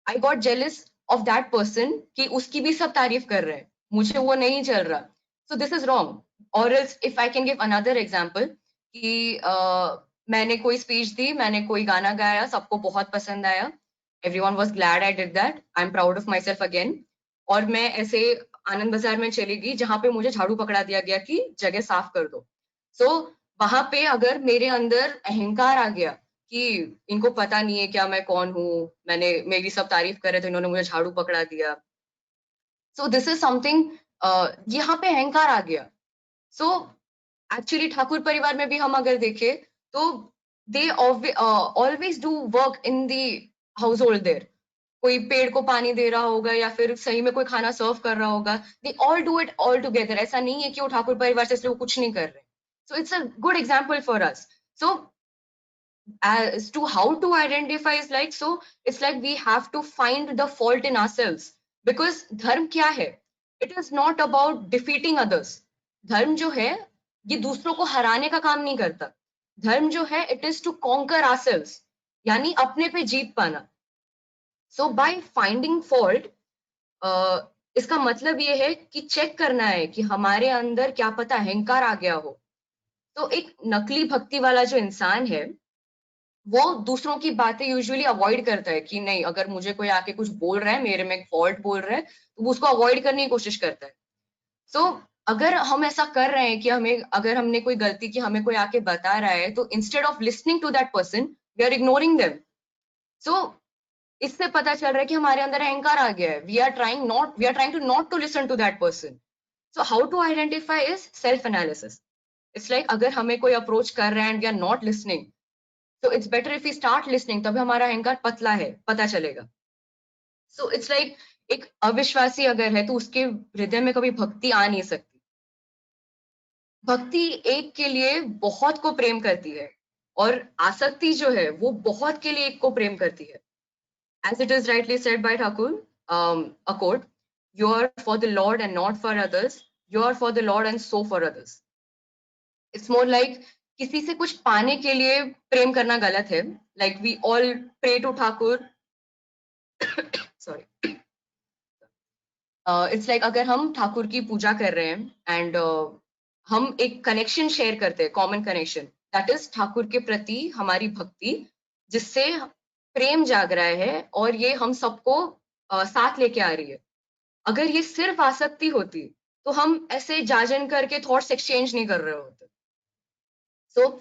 I got jealous of that person कि उसकी भी सब तारीफ कर रहे हैं, मुझे वो नहीं चल रहा, so this is wrong. Or else if I can give another example, कि मैंने कोई स्पीच दी, मैंने कोई गाना गाया, सबको बहुत पसंद आया, everyone was glad I did that, I'm proud of myself again, और मैं ऐसे आनंद बाजार में चली गई जहाँ पे मुझे झाड़ू पकड़ा दिया गया कि जगह साफ कर दो। so वहां पे अगर मेरे अंदर अहंकार आ गया कि इनको पता नहीं है क्या मैं कौन हूँ, मैंने मेरी सब तारीफ कर रहे थे, इन्होंने मुझे झाड़ू पकड़ा दिया, सो दिस इज समथिंग, यहाँ पे अहंकार आ गया। सो एक्चुअली ठाकुर परिवार में भी हम अगर देखें तो they always do work in the house hold their. कोई पेड़ को पानी दे रहा होगा या फिर सही में कोई खाना सर्व कर रहा होगा, they all do it all together. ऐसा नहीं है कि वो ठाकुर परिवार से इसलिए वो कुछ नहीं कर रहे। So it's a good example for us. So as to how to identify is like, so it's like we have to find the fault in ourselves, because धर्म क्या है? It is not about defeating others. धर्म जो है ये दूसरों को हराने का काम नहीं करता। धर्म जो है it is to conquer ourselves, यानी अपने पे जीत पाना। So by finding fault, इसका मतलब ये है कि चेक करना है कि हमारे अंदर क्या पता अहंकार आ गया हो। तो एक नकली भक्ति वाला जो इंसान है वो दूसरों की बातें यूजुअली अवॉइड करता है कि नहीं, अगर मुझे कोई आके कुछ बोल रहा है, मेरे में फॉल्ट बोल रहा है, तो वो उसको अवॉइड करने की कोशिश करता है। सो अगर हम ऐसा कर रहे हैं कि हमें, अगर हमने कोई गलती की, हमें कोई आके बता रहा है, तो instead of listening to that person we are ignoring them. So इससे पता चल रहा है कि हमारे अंदर अहंकार आ गया है। We are trying to not to listen to that person. So how to identify is self analysis. It's like अगर हमें कोई अप्रोच कर रहा है and we are not listening, so it's better if we start listening, तभी हमारा अहंकार पतला है पता चलेगा. So it's like एक अविश्वासी अगर है तो उसके हृदय में कभी भक्ति आ नहीं सकती. भक्ति एक के लिए बहुत को प्रेम करती है और आसक्ति जो है वो बहुत के लिए एक को प्रेम करती है. As it is rightly said by Thakur, a quote, you are for the Lord and not for others, you are for the Lord and so for others. It's more like किसी से कुछ पाने के लिए प्रेम करना गलत है. Like we all pray to Thakur. Sorry. It's like अगर हम ठाकुर की पूजा कर रहे हैं and हम एक कनेक्शन शेयर करते हैं, common connection, that is Thakur के प्रति हमारी भक्ति, जिससे प्रेम जाग रहा है और ये हम सबको साथ लेके आ रही है. अगर ये सिर्फ आसक्ति होती तो हम ऐसे जाजन करके थॉट्स एक्सचेंज नहीं कर रहे होते. सो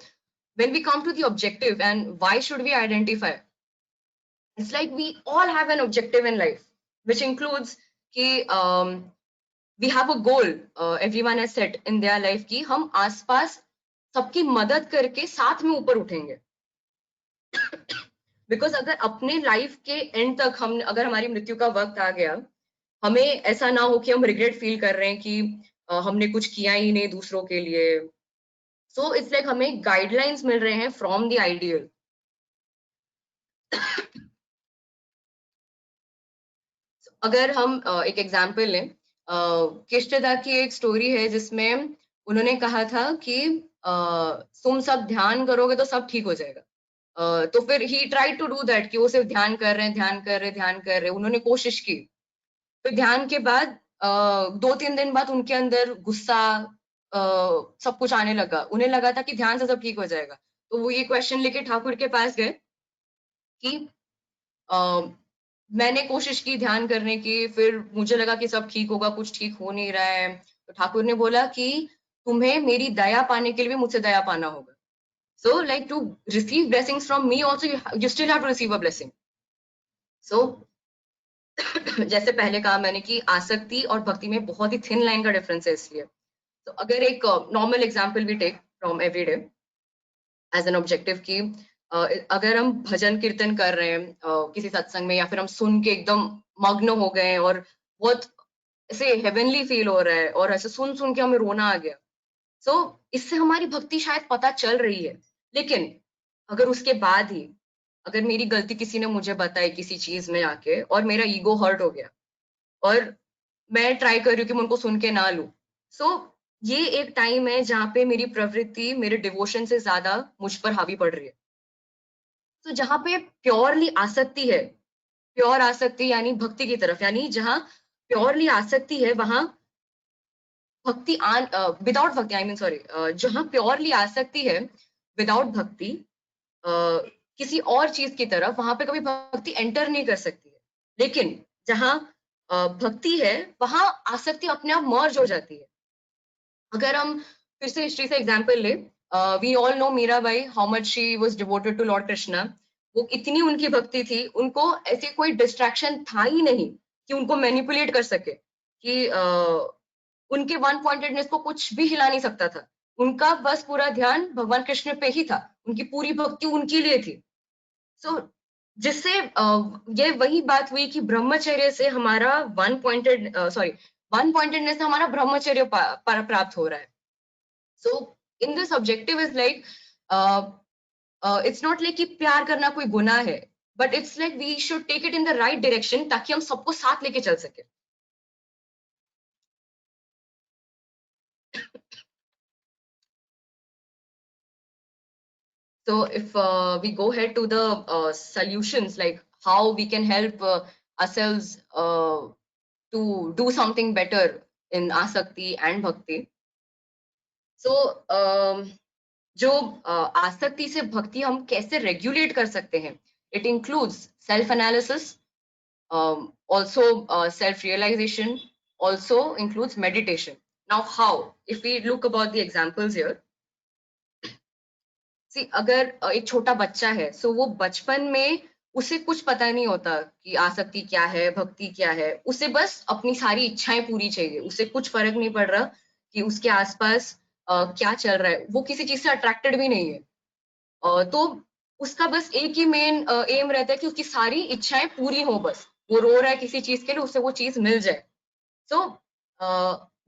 when we come to the objective and why should we identify, it's like we all have an objective in life which includes कि we have a goal, everyone has set in their life कि हम आसपास सबकी मदद करके साथ में ऊपर उठेंगे. बिकॉज अगर अपने लाइफ के एंड तक हम, अगर हमारी मृत्यु का वक्त आ गया, हमें ऐसा ना हो कि हम रिग्रेट फील कर रहे हैं कि हमने कुछ किया ही नहीं दूसरों के लिए. सो इट्स लाइक हमें गाइडलाइंस मिल रहे हैं फ्रॉम द आइडियल. अगर हम एक एग्जाम्पल लें, किष्टदा की एक स्टोरी है जिसमें उन्होंने कहा था कि तुम सब ध्यान करोगे तो सब ठीक हो जाएगा. तो फिर ही ट्राई टू डू दैट कि वो सिर्फ ध्यान कर रहे. उन्होंने कोशिश की. फिर ध्यान के बाद 2-3 दिन बाद उनके अंदर गुस्सा सब कुछ आने लगा. उन्हें लगा था कि ध्यान से सब ठीक हो जाएगा. तो वो ये क्वेश्चन लेके ठाकुर के पास गए कि मैंने कोशिश की ध्यान करने की, फिर मुझे लगा कि सब ठीक होगा, कुछ ठीक हो नहीं रहा है. तो ठाकुर ने बोला कि तुम्हें मेरी दया पाने के लिए भी मुझसे दया पाना होगा. So like to receive blessings from me also you still have to receive a blessing. So जैसे पहले कहा मैंने कि आसक्ति और भक्ति में बहुत ही थिन लाइन का डिफरेंस है. इसलिए तो अगर एक normal example we take from everyday as an objective कि अगर हम भजन कीर्तन कर रहे हैं किसी सत्संग में, या फिर हम सुन के एकदम मग्न हो गए और बहुत ऐसे हेवनली फील हो रहा है और ऐसे सुन के हमें रोना आ गया. सो इससे हमारी भक्ति शायद पता चल रही है. लेकिन अगर उसके बाद ही अगर मेरी गलती किसी ने मुझे बताई किसी चीज में आके और मेरा ईगो हर्ट हो गया और मैं ट्राई कर रही हूँ कि मैं उनको सुन के ना लूं, सो ये एक टाइम है जहाँ पे मेरी प्रवृत्ति मेरे डिवोशन से ज्यादा मुझ पर हावी पड़ रही है. तो जहाँ पे प्योरली आसक्ति है, प्योर आसक्ति यानी भक्ति की तरफ, यानी जहाँ प्योरली आसक्ति है वहां भक्ति विदाउट भक्ति, आई मीन सॉरी, जहाँ प्योरली आसक्ति है विदाउट भक्ति किसी और चीज की तरफ, वहां पे कभी भक्ति एंटर नहीं कर सकती है. लेकिन जहाँ भक्ति है वहां आसक्ति अपने आप मर्ज हो जाती है. अगर हम फिर से हिस्ट्री से एग्जाम्पल ले, we all know Mirabai, how much she was devoted to lord Krishna. वो इतनी उनकी भक्ति थी, उनको ऐसे कोई डिस्ट्रैक्शन था ही नहीं कि उनको मैनिपुलेट कर सके, कि उनके वन पॉइंटेडनेस को कुछ भी हिला नहीं सकता था. उनका बस पूरा ध्यान भगवान कृष्ण पे ही था, उनकी पूरी भक्ति उनके लिए थी. सो जिससे ये वही बात हुई कि ब्रह्मचर्य से हमारा वन पॉइंटेडनेस से हमारा ब्रह्मचर्य प्राप्त हो रहा है. So in this objective is like it's not like कि प्यार करना कोई गुनाह है, but it's like we should take it in the right direction ताकि हम सबको साथ लेके चल सके. So if we go ahead to the solutions, like how we can help ourselves to do something better in asakti and bhakti. So जो आसक्ति से भक्ति हम कैसे रेगुलेट कर सकते हैं, it includes self analysis, also self realization, also includes meditation. Now how? If we look about the examples here, See, अगर एक छोटा बच्चा है, सो वो बचपन में उसे कुछ पता नहीं होता कि आसक्ति क्या है, भक्ति क्या है, उसे बस अपनी सारी इच्छाएं पूरी चाहिए, उसे कुछ फर्क नहीं पड़ रहा कि उसके आसपास क्या चल रहा है, वो किसी चीज से अट्रैक्टेड भी नहीं है। तो उसका बस एक ही मेन एम रहता है कि उसकी सारी इच्छाएं पूरी हो, बस वो रो रहा है किसी चीज के लिए, उसे वो चीज मिल जाए। So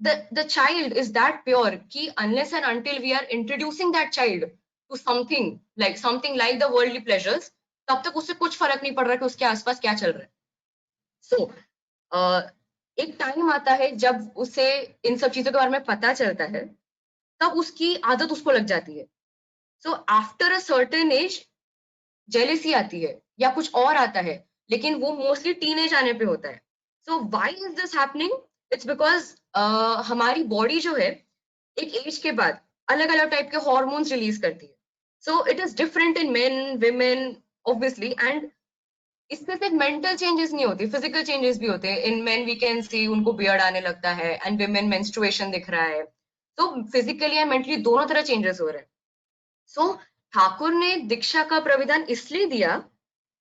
the child is that pure कि unless and until we are introducing that child to something like the worldly pleasures, तब तक उसे कुछ फर्क नहीं पड़ रहा कि उसके आसपास क्या चल रहा है। So एक टाइम आता है जब उसे इन सब चीजों के बारे में पता चलता है, तब उसकी आदत उसको लग जाती है। So after a certain age jealousy आती है या कुछ और आता है, लेकिन वो मोस्टली टीनेज आने पे होता है। So why is this happening? It's because हमारी बॉडी जो है एक एज के बाद अलग अलग टाइप के हॉर्मोन्स रिलीज करती है। So it is different in main, women obviously, and इससे सिर्फ मेंटल चेंजेस नहीं होती, फिजिकल चेंजेस भी होते हैं। इन मेन वी कैन सी उनको बियर्ड आने लगता है, एंड विमेन मेंस्ट्रुएशन दिख रहा है। तो फिजिकली एंड मेंटली दोनों तरह चेंजेस हो रहे हैं। सो ठाकुर ने दीक्षा का प्रविधान इसलिए दिया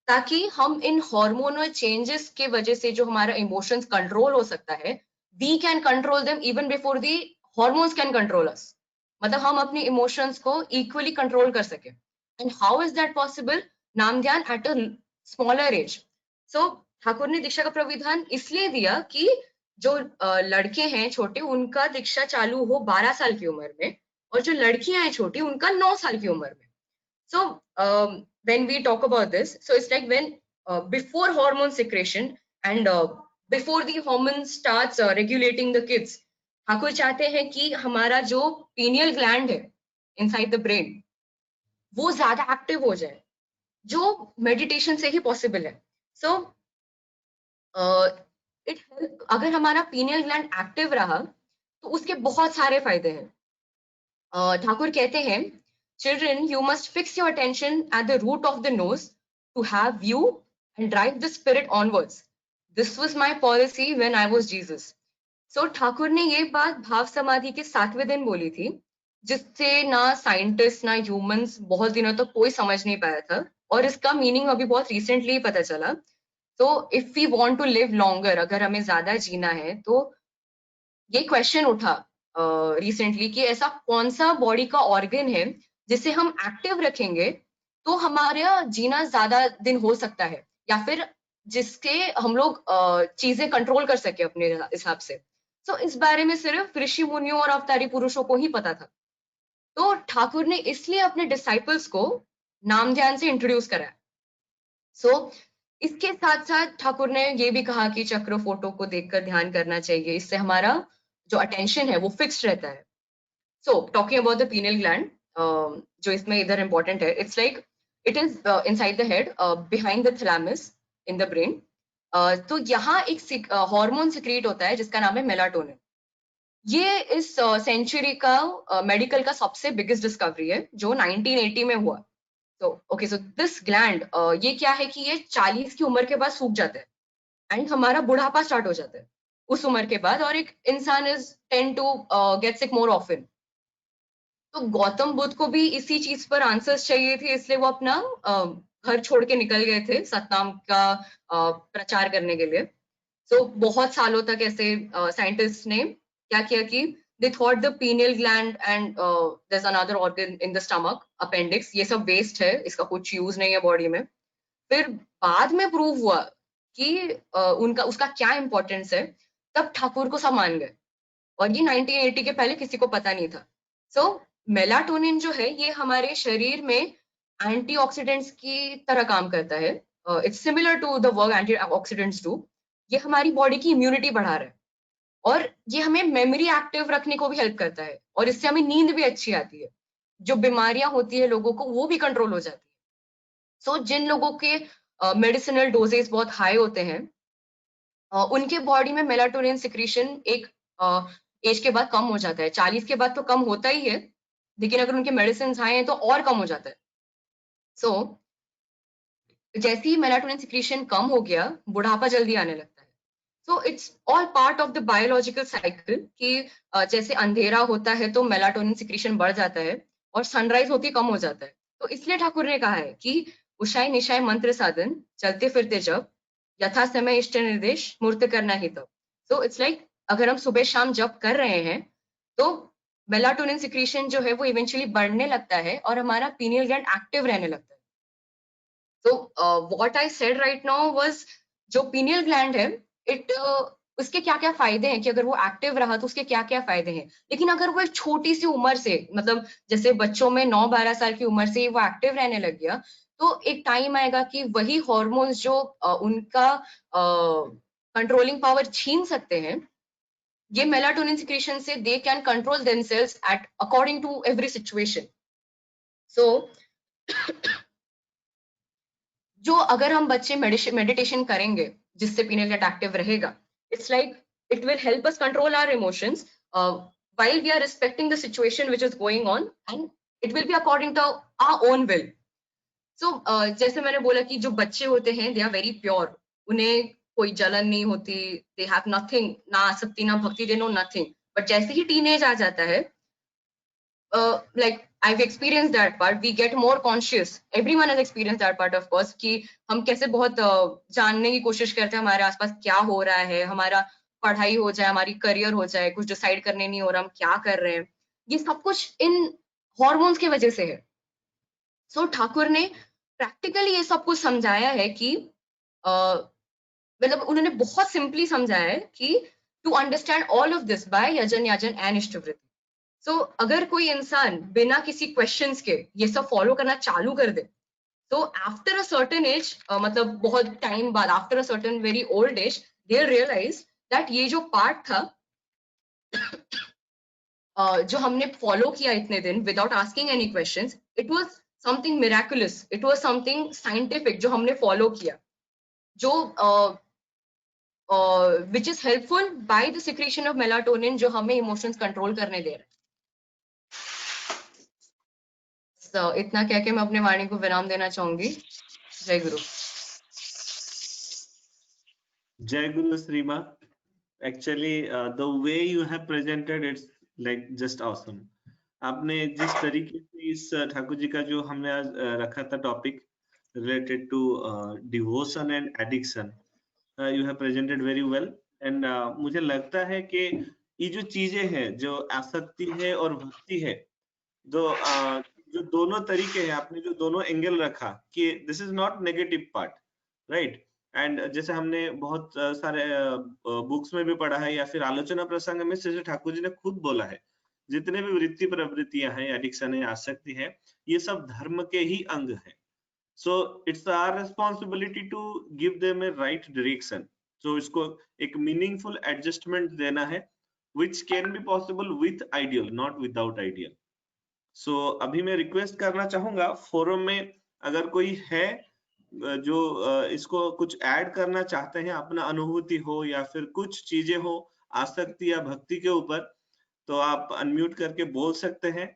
ताकि हम इन हार्मोनल चेंजेस के वजह से जो हमारा इमोशंस कंट्रोल हो सकता है, we can control them even before the hormones can control us. मतलब हम अपने इमोशंस को इक्वली कंट्रोल कर सके। And how is that possible? Naam dhyan at a smaller age. So Thakur ने दीक्षा का प्रविधान इसलिए दिया कि जो लड़के हैं छोटे, उनका दीक्षा चालू हो 12 साल की उम्र में, और जो लड़कियां हैं छोटी, उनका 9 साल की उम्र में। So when we talk about this, so it's like when before hormone secretion and before the hormone starts regulating the kids, Thakur चाहते हैं कि हमारा जो pineal gland है inside the brain वो ज्यादा एक्टिव हो जाए, जो मेडिटेशन से ही पॉसिबल है। सो इट हेल्प, अगर हमारा pineal gland एक्टिव रहा तो उसके बहुत सारे फायदे हैं। ठाकुर कहते हैं, children, you must fix your attention at the root of the nose to have view and drive the spirit onwards. This was my policy when I was Jesus. So Thakur ने ये बात भाव समाधि के 7वें दिन बोली थी, जिससे ना साइंटिस्ट ना ह्यूमंस बहुत दिनों तक कोई समझ नहीं पाया था, और इसका मीनिंग अभी बहुत रिसेंटली पता चला। तो if we want to live longer, अगर हमें ज्यादा जीना है, तो ये क्वेश्चन उठा रिसेंटली कि ऐसा कौन सा बॉडी का ऑर्गन है जिसे हम एक्टिव रखेंगे तो हमारा जीना ज्यादा दिन हो सकता है, या फिर जिसके हम लोग चीजें कंट्रोल कर सके अपने हिसाब से। तो इस बारे में सिर्फ ऋषि मुनियों और अवतारी पुरुषों को ही पता था। तो ठाकुर ने इसलिए अपने डिसाइपल्स को नाम ध्यान से इंट्रोड्यूस कराया। सो इसके साथ साथ ठाकुर ने ये भी कहा कि चक्र फोटो को देखकर ध्यान करना चाहिए, इससे हमारा जो अटेंशन है वो फिक्स्ड रहता है। So talking about the pineal gland, जो इसमें इधर इंपॉर्टेंट है, it's like it is inside the head behind the thalamus in the brain. तो यहाँ एक हार्मोन सिक्रीट होता है जिसका नाम है मेलाटोनिन। ये इस सेंचुरी का मेडिकल का सबसे बिगेस्ट डिस्कवरी है जो 1980 में हुआ। तो ओके, सो दिस ग्लैंड ये क्या है कि ये 40 की उम्र के बाद सूख जाता है, एंड हमारा बुढ़ापा स्टार्ट हो जाता है उस उम्र के बाद, और एक इंसान is tend to get sick more often. तो गौतम बुद्ध को भी इसी चीज पर आंसर्स चाहिए थे, इसलिए वो अपना घर छोड़ के निकल गए थे सतनाम का प्रचार करने के लिए। सो बहुत सालों तक ऐसे साइंटिस्ट ने क्या किया कि they thought the pineal gland and there's another organ in the stomach, appendix, ये सब वेस्ट है, इसका कुछ यूज नहीं है बॉडी में। फिर बाद में प्रूव हुआ कि उसका क्या इंपॉर्टेंस है, तब ठाकुर को सब मान गए, और ये 1980 के पहले किसी को पता नहीं था। सो मेलाटोनिन जो है ये हमारे शरीर में एंटीऑक्सीडेंट्स की तरह काम करता है। It's similar to the work antioxidants do. ये हमारी बॉडी की इम्यूनिटी बढ़ा रहा है, और ये हमें मेमोरी एक्टिव रखने को भी हेल्प करता है, और इससे हमें नींद भी अच्छी आती है। जो बीमारियां होती है लोगों को वो भी कंट्रोल हो जाती है। सो जिन लोगों के मेडिसिनल डोजेस बहुत हाई होते हैं, उनके बॉडी में मेलाटोनिन सिक्रीशन एक एज के बाद कम हो जाता है। 40 के बाद तो कम होता ही है, लेकिन अगर उनके मेडिसिन हाई हैं तो और कम हो जाता है। सो जैसे ही मेलाटोनिन सिक्रीशन कम हो गया, बुढ़ापा जल्दी आने लगता है। So it's all part of the biological cycle कि जैसे अंधेरा होता है तो मेलाटोनिन सिक्रीशन बढ़ जाता है, और सनराइज होती कम हो जाता है। तो इसलिए ठाकुर ने कहा है कि उषाय निशाय मंत्र साधन, चलते फिरते जब, यथा समय इष्ट निर्देश, मूर्त करना ही तब। सो इट्स लाइक अगर हम सुबह शाम जब कर रहे हैं तो मेलाटोनिन सिक्रीशन जो है वो इवेंचुअली बढ़ने लगता है और हमारा पीनियल ग्लैंड एक्टिव रहने लगता है। So what I said right now was जो पीनियल ग्लैंड है उसके क्या क्या फायदे हैं कि अगर वो एक्टिव रहा तो उसके क्या क्या फायदे हैं। लेकिन अगर वो एक छोटी सी उम्र से मतलब जैसे बच्चों में 9-12 साल की उम्र से ही वो एक्टिव रहने लग गया तो एक टाइम आएगा कि वही हॉर्मोन्स जो उनका कंट्रोलिंग पावर छीन सकते हैं, ये मेलाटोनिन सिक्रीशन से they can control themselves at according to every situation. So जो अगर हम बच्चे मेडिटेशन करेंगे जिससे पीनियल ग्लैंड एक्टिव रहेगा, it's like it will help us control our emotions while we are respecting the situation which is going on and it will be according to our own will. So जैसे मैंने बोला कि जो बच्चे होते हैं they are very pure, उन्हें कोई जलन नहीं होती, they have nothing, ना आसक्ति ना भक्ति, they know nothing. But जैसे ही टीनेज आ जाता है like I've experienced that part, we get more conscious, everyone has experienced that part of course कि हम कैसे बहुत जानने की कोशिश करते हैं हमारे आसपास क्या हो रहा है, हमारा पढ़ाई हो जाए, हमारी करियर हो जाए, कुछ डिसाइड करने नहीं हो रहा, हम क्या कर रहे हैं, ये सब कुछ इन हॉर्मोन्स की वजह से है। सो ठाकुर ने प्रैक्टिकली ये सब कुछ समझाया है कि मतलब उन्होंने बहुत सिंपली समझाया है कि to understand all of this by yajan yaajan and ishtavritti. So अगर कोई इंसान बिना किसी क्वेश्चंस के ये सब फॉलो करना चालू कर दे तो आफ्टर अ सर्टेन एज मतलब बहुत टाइम बाद after a certain very old age they realize that ये जो पार्ट था जो हमने फॉलो किया इतने दिन without asking any questions, it was something miraculous, it was something scientific जो हमने फॉलो किया, जो which is helpful by the secretion of melatonin जो हमें इमोशंस कंट्रोल करने दे रहा है। So, इतना कह के मैं अपने वाणी को विराम देना चाहूंगी। जय गुरु। जय गुरु श्रीमा। Actually, the way you have presented, it's like just awesome. आपने जिस तरीके से इस ठाकुर जी का जो हमने आज रखा था topic related to devotion and addiction, you have presented very well. And मुझे लगता है कि ये जो चीजें हैं, जो आसक्ति है और भक्ति है, जो दोनों तरीके हैं, आपने जो दोनों एंगल रखा कि this is not negative part, right. And जैसे हमने बहुत सारे बुक्स में भी पढ़ा है या फिर आलोचना प्रसंग में श्री ठाकुर जी ने खुद बोला है, जितने भी वृत्ति प्रवृत्तियां हैं, एडिक्शन है, आसक्ति है, ये सब धर्म के ही अंग है। So it's our responsibility to give them a right direction. So इसको एक मीनिंगफुल एडजस्टमेंट देना है, which can be possible with ideal, not without ideal. So अभी मैं रिक्वेस्ट करना चाहूंगा फोरम में अगर कोई है जो इसको कुछ ऐड करना चाहते हैं, अपना अनुभूति हो या फिर कुछ चीजें हो आसक्ति या भक्ति के ऊपर, तो आप अनम्यूट करके बोल सकते हैं।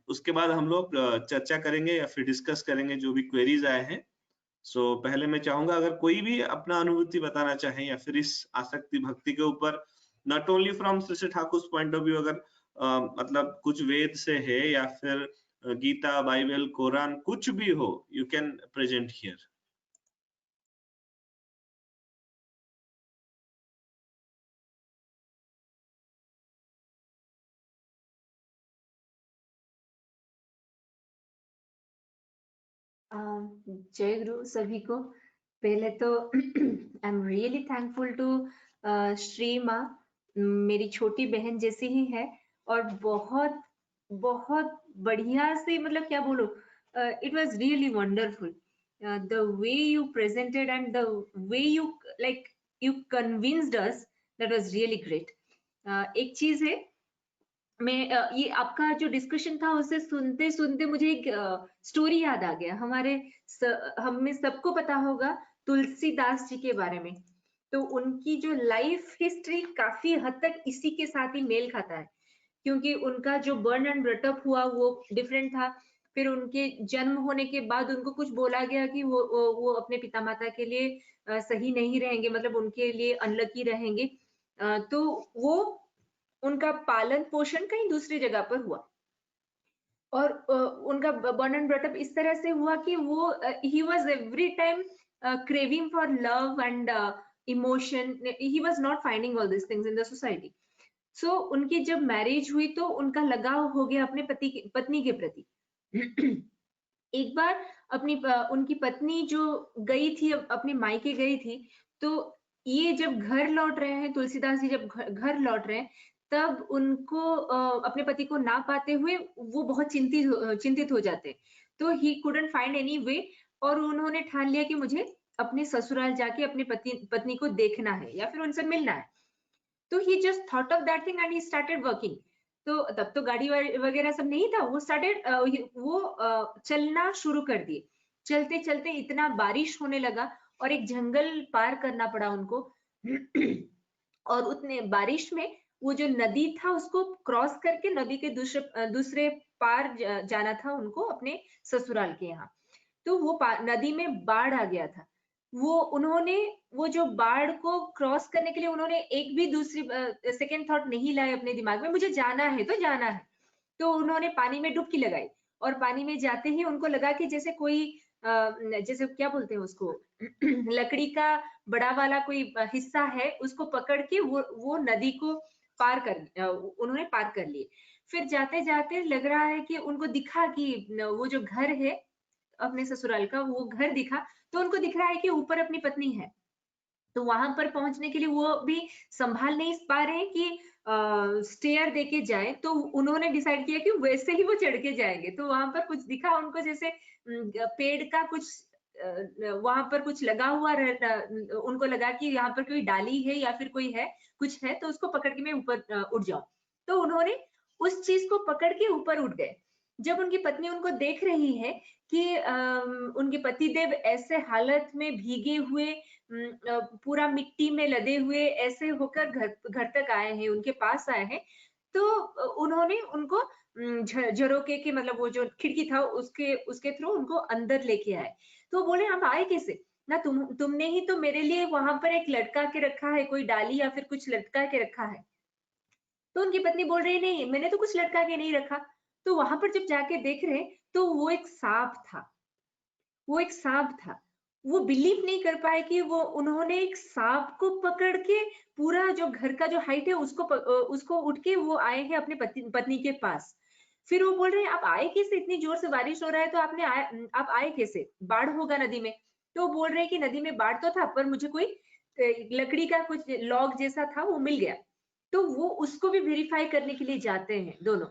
उसके बाद हम लोग चर्चा करेंगे या फिर डिस्कस करेंगे जो भी क्वेरीज आए हैं। सो पहले मैं चाहूंगा अगर कोई भी अपना अनुभूति बताना चाहे या फिर इस आसक्ति भक्ति के ऊपर, not only from Shri Thakur point of view, अगर मतलब कुछ वेद से है या फिर गीता, बाइबल, कुरान, कुछ भी हो, यू कैन प्रेजेंट हियर। जय गुरु सभी को। पहले तो I am really thankful to Shri Maa, मेरी छोटी बहन जैसी ही है और बहुत बहुत बढ़िया से, मतलब क्या बोलो, it was really wonderful the way you presented and the way you like you convinced us, that was really great. एक चीज है, मैं ये आपका जो डिस्कशन था उसे सुनते सुनते मुझे एक स्टोरी याद आ गया। हम में सबको पता होगा तुलसीदास जी के बारे में, तो उनकी जो लाइफ हिस्ट्री काफी हद तक इसी के साथ ही मेल खाता है, क्योंकि उनका जो बर्न एंड ब्रटअप हुआ वो डिफरेंट था। फिर उनके जन्म होने के बाद उनको कुछ बोला गया कि वो अपने पिता माता के लिए सही नहीं रहेंगे, मतलब उनके लिए अनलकी रहेंगे, तो वो उनका पालन पोषण कहीं दूसरी जगह पर हुआ। और उनका बॉर्न एंड ब्रॉट अप इस तरह से हुआ कि वो he was every time craving for love and emotion. He was not finding all these things in the society. So उनकी जब मैरिज हुई तो उनका लगाव हो गया अपने पत्नी के प्रति। एक बार उनकी पत्नी जो गई थी, अपने मायके गई थी, तो ये जब घर लौट रहे हैं, तुलसीदास जी जब घर लौट रहे हैं, तब उनको अपने पति को ना पाते हुए वो बहुत चिंतित हो जाते हैं। तो he couldn't find any way, और उन्होंने ठान लिया कि मुझे अपने ससुराल जाके अपने पत्नी को देखना है या फिर उनसे मिलना है। तो he just thought of that thing and he started working. तो तब तो गाड़ी वगैरह सब नहीं था, वो चलना शुरू कर दिए। चलते चलते इतना बारिश होने लगा और एक जंगल पार करना पड़ा उनको। और उतने बारिश में वो जो नदी था उसको क्रॉस करके नदी के दूसरे पार जाना था उनको अपने ससुराल के यहाँ। तो वो नदी में बाढ़ आ गया था। वो जो बाढ़ को क्रॉस करने के लिए उन्होंने एक भी दूसरी सेकेंड थॉट नहीं लाए अपने दिमाग में, मुझे जाना है तो जाना है। तो उन्होंने पानी में डुबकी लगाई और पानी में जाते ही उनको लगा कि जैसे कोई जैसे क्या बोलते हैं उसको, लकड़ी का बड़ा वाला कोई हिस्सा है, उसको पकड़ के वो नदी को उन्होंने पार कर लिए। फिर जाते जाते लग रहा है कि उनको दिखा कि वो जो घर है अपने ससुराल का, वो घर दिखा, तो उनको दिख रहा है कि ऊपर अपनी पत्नी है। तो वहां पर पहुंचने के लिए वो भी संभाल नहीं पा रहे हैं कि स्टेयर देके जाए, तो उन्होंने डिसाइड किया कि वैसे ही वो चढ़ के जाएंगे। तो वहां पर कुछ दिखा उनको, जैसे पेड़ का कुछ वहां पर कुछ लगा हुआ उनको लगा कि यहाँ पर कोई डाली है या फिर कोई है, कुछ है, तो उसको पकड़ के मैं ऊपर उठ जाऊं। तो उन्होंने उस चीज को पकड़ के ऊपर उठ गए। जब उनकी पत्नी उनको देख रही है कि उनके पतिदेव ऐसे हालत में भीगे हुए, पूरा मिट्टी में लदे हुए ऐसे होकर घर तक आए हैं, उनके पास आए हैं, तो उन्होंने उनको झरोके के, मतलब वो जो खिड़की था उसके थ्रू उनको अंदर लेके आए। तो बोले आप आए कैसे ना, तुमने ही तो मेरे लिए वहां पर एक लटका के रखा है, कोई डाली या फिर कुछ लटका के रखा है। तो उनकी पत्नी बोल रही नहीं, मैंने तो कुछ लटका के नहीं रखा। तो वहां पर जब जाके देख रहे तो वो एक सांप था। वो एक सांप था। वो बिलीव नहीं कर पाए कि वो उन्होंने एक सांप को पकड़ के पूरा जो घर का जो हाइट है उसको उठ के वो आए हैं अपने पत्नी के पास। फिर वो बोल रहे हैं आप आए कैसे, इतनी जोर से बारिश हो रहा है तो आप आए कैसे, बाढ़ होगा नदी में। तो वो बोल रहे हैं कि नदी में बाढ़ तो था, पर मुझे कोई लकड़ी का कुछ लॉग जैसा था वो मिल गया। तो वो उसको भी वेरीफाई करने के लिए जाते हैं दोनों।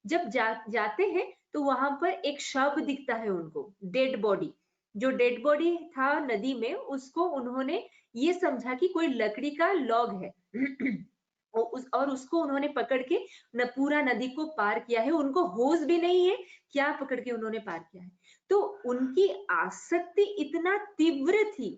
जब जाते हैं तो वहां पर एक शव दिखता है उनको, डेड बॉडी। जो डेड बॉडी था नदी में, उसको उन्होंने ये समझा कि कोई लकड़ी का लॉग है। और उसको उन्होंने पकड़ के पूरा नदी को पार किया है। उनको होश भी नहीं है क्या पकड़ के उन्होंने पार किया है। तो उनकी आसक्ति इतना तीव्र थी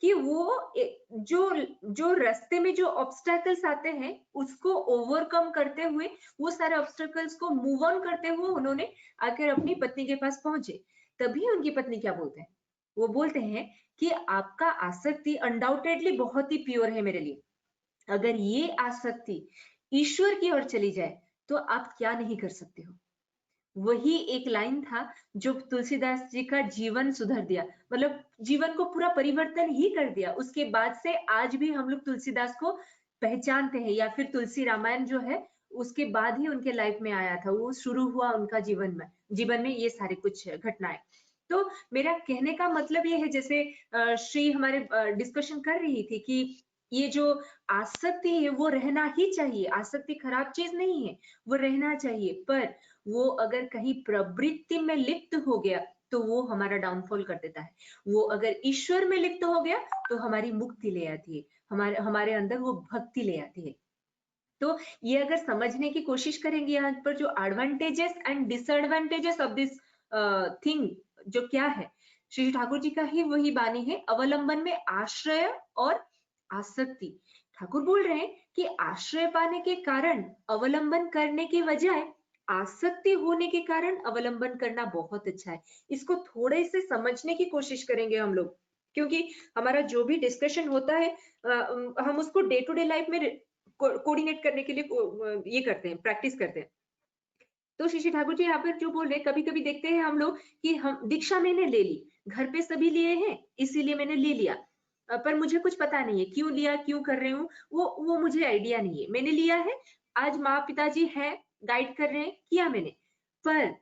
कि वो जो रास्ते में जो ऑब्स्टेकल्स आते हैं उसको ओवरकम करते हुए, वो सारे ऑब्स्टेकल्स को मूव ऑन करते हुए उन्होंने आकर अपनी पत्नी के पास पहुंचे। तभी उनकी पत्नी क्या बोलते हैं, वो बोलते हैं कि आपका आसक्ति अनडाउटेडली बहुत ही प्योर है मेरे लिए। अगर ये आसक्ति ईश्वर की ओर चली जाए तो आप क्या नहीं कर सकते हो। वही एक लाइन था जो तुलसीदास जी का जीवन सुधर दिया, मतलब जीवन को पूरा परिवर्तन ही कर दिया। उसके बाद से आज भी हम लोग तुलसीदास को पहचानते हैं, या फिर तुलसी रामायण जो है उसके बाद ही उनके लाइफ में आया था, वो शुरू हुआ उनका जीवन में ये सारे कुछ घटनाएं। तो मेरा कहने का मतलब ये है, जैसे श्री हमारे डिस्कशन कर रही थी कि ये जो आसक्ति है वो रहना ही चाहिए। आसक्ति खराब चीज नहीं है, वो रहना चाहिए, पर वो अगर कहीं प्रवृत्ति में लिप्त हो गया तो वो हमारा डाउनफॉल कर देता है। वो अगर ईश्वर में लिप्त हो गया तो हमारी मुक्ति ले आती है, हमारे अंदर वो भक्ति ले आती है। तो ये अगर समझने की कोशिश करेंगे यहाँ पर जो advantages and disadvantages of this thing जो क्या है, श्री ठाकुर जी का ही वही बानी है, अवलंबन में आश्रय और आसक्ति। ठाकुर बोल रहे हैं कि आश्रय पाने के कारण अवलंबन करने की बजाय आसक्ति होने के कारण अवलंबन करना बहुत अच्छा है। इसको थोड़े से समझने की कोशिश करेंगे हम लोग, क्योंकि हमारा जो भी डिस्कशन होता है हम उसको डे टू डे लाइफ में कोऑर्डिनेट करने के लिए ये करते हैं, प्रैक्टिस करते हैं। तो श्री श्री ठाकुर जी यहाँ पर जो बोल रहे, कभी कभी देखते हैं हम लोग कि हम दीक्षा मैंने ले ली, घर पे सभी लिए हैं इसीलिए मैंने ले लिया, पर मुझे कुछ पता नहीं है क्यों लिया, क्यों कर रही हूँ, वो मुझे आइडिया नहीं है। मैंने लिया है, आज माँ पिताजी है, गाइड कर रहे हैं, किया मैंने, पर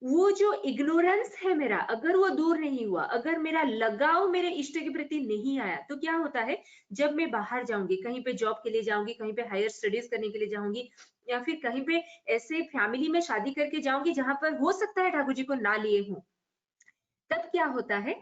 वो जो इग्नोरेंस है मेरा, अगर वो दूर नहीं हुआ, अगर मेरा लगाव मेरे इष्ट के प्रति नहीं आया, तो क्या होता है, जब मैं बाहर जाऊंगी, कहीं पे जॉब के लिए जाऊंगी, कहीं पे हायर स्टडीज करने के लिए जाऊंगी, या फिर कहीं पे ऐसे फैमिली में शादी करके जाऊंगी जहां पर हो सकता है ठाकुर जी को ना लिए हूं, तब क्या होता है,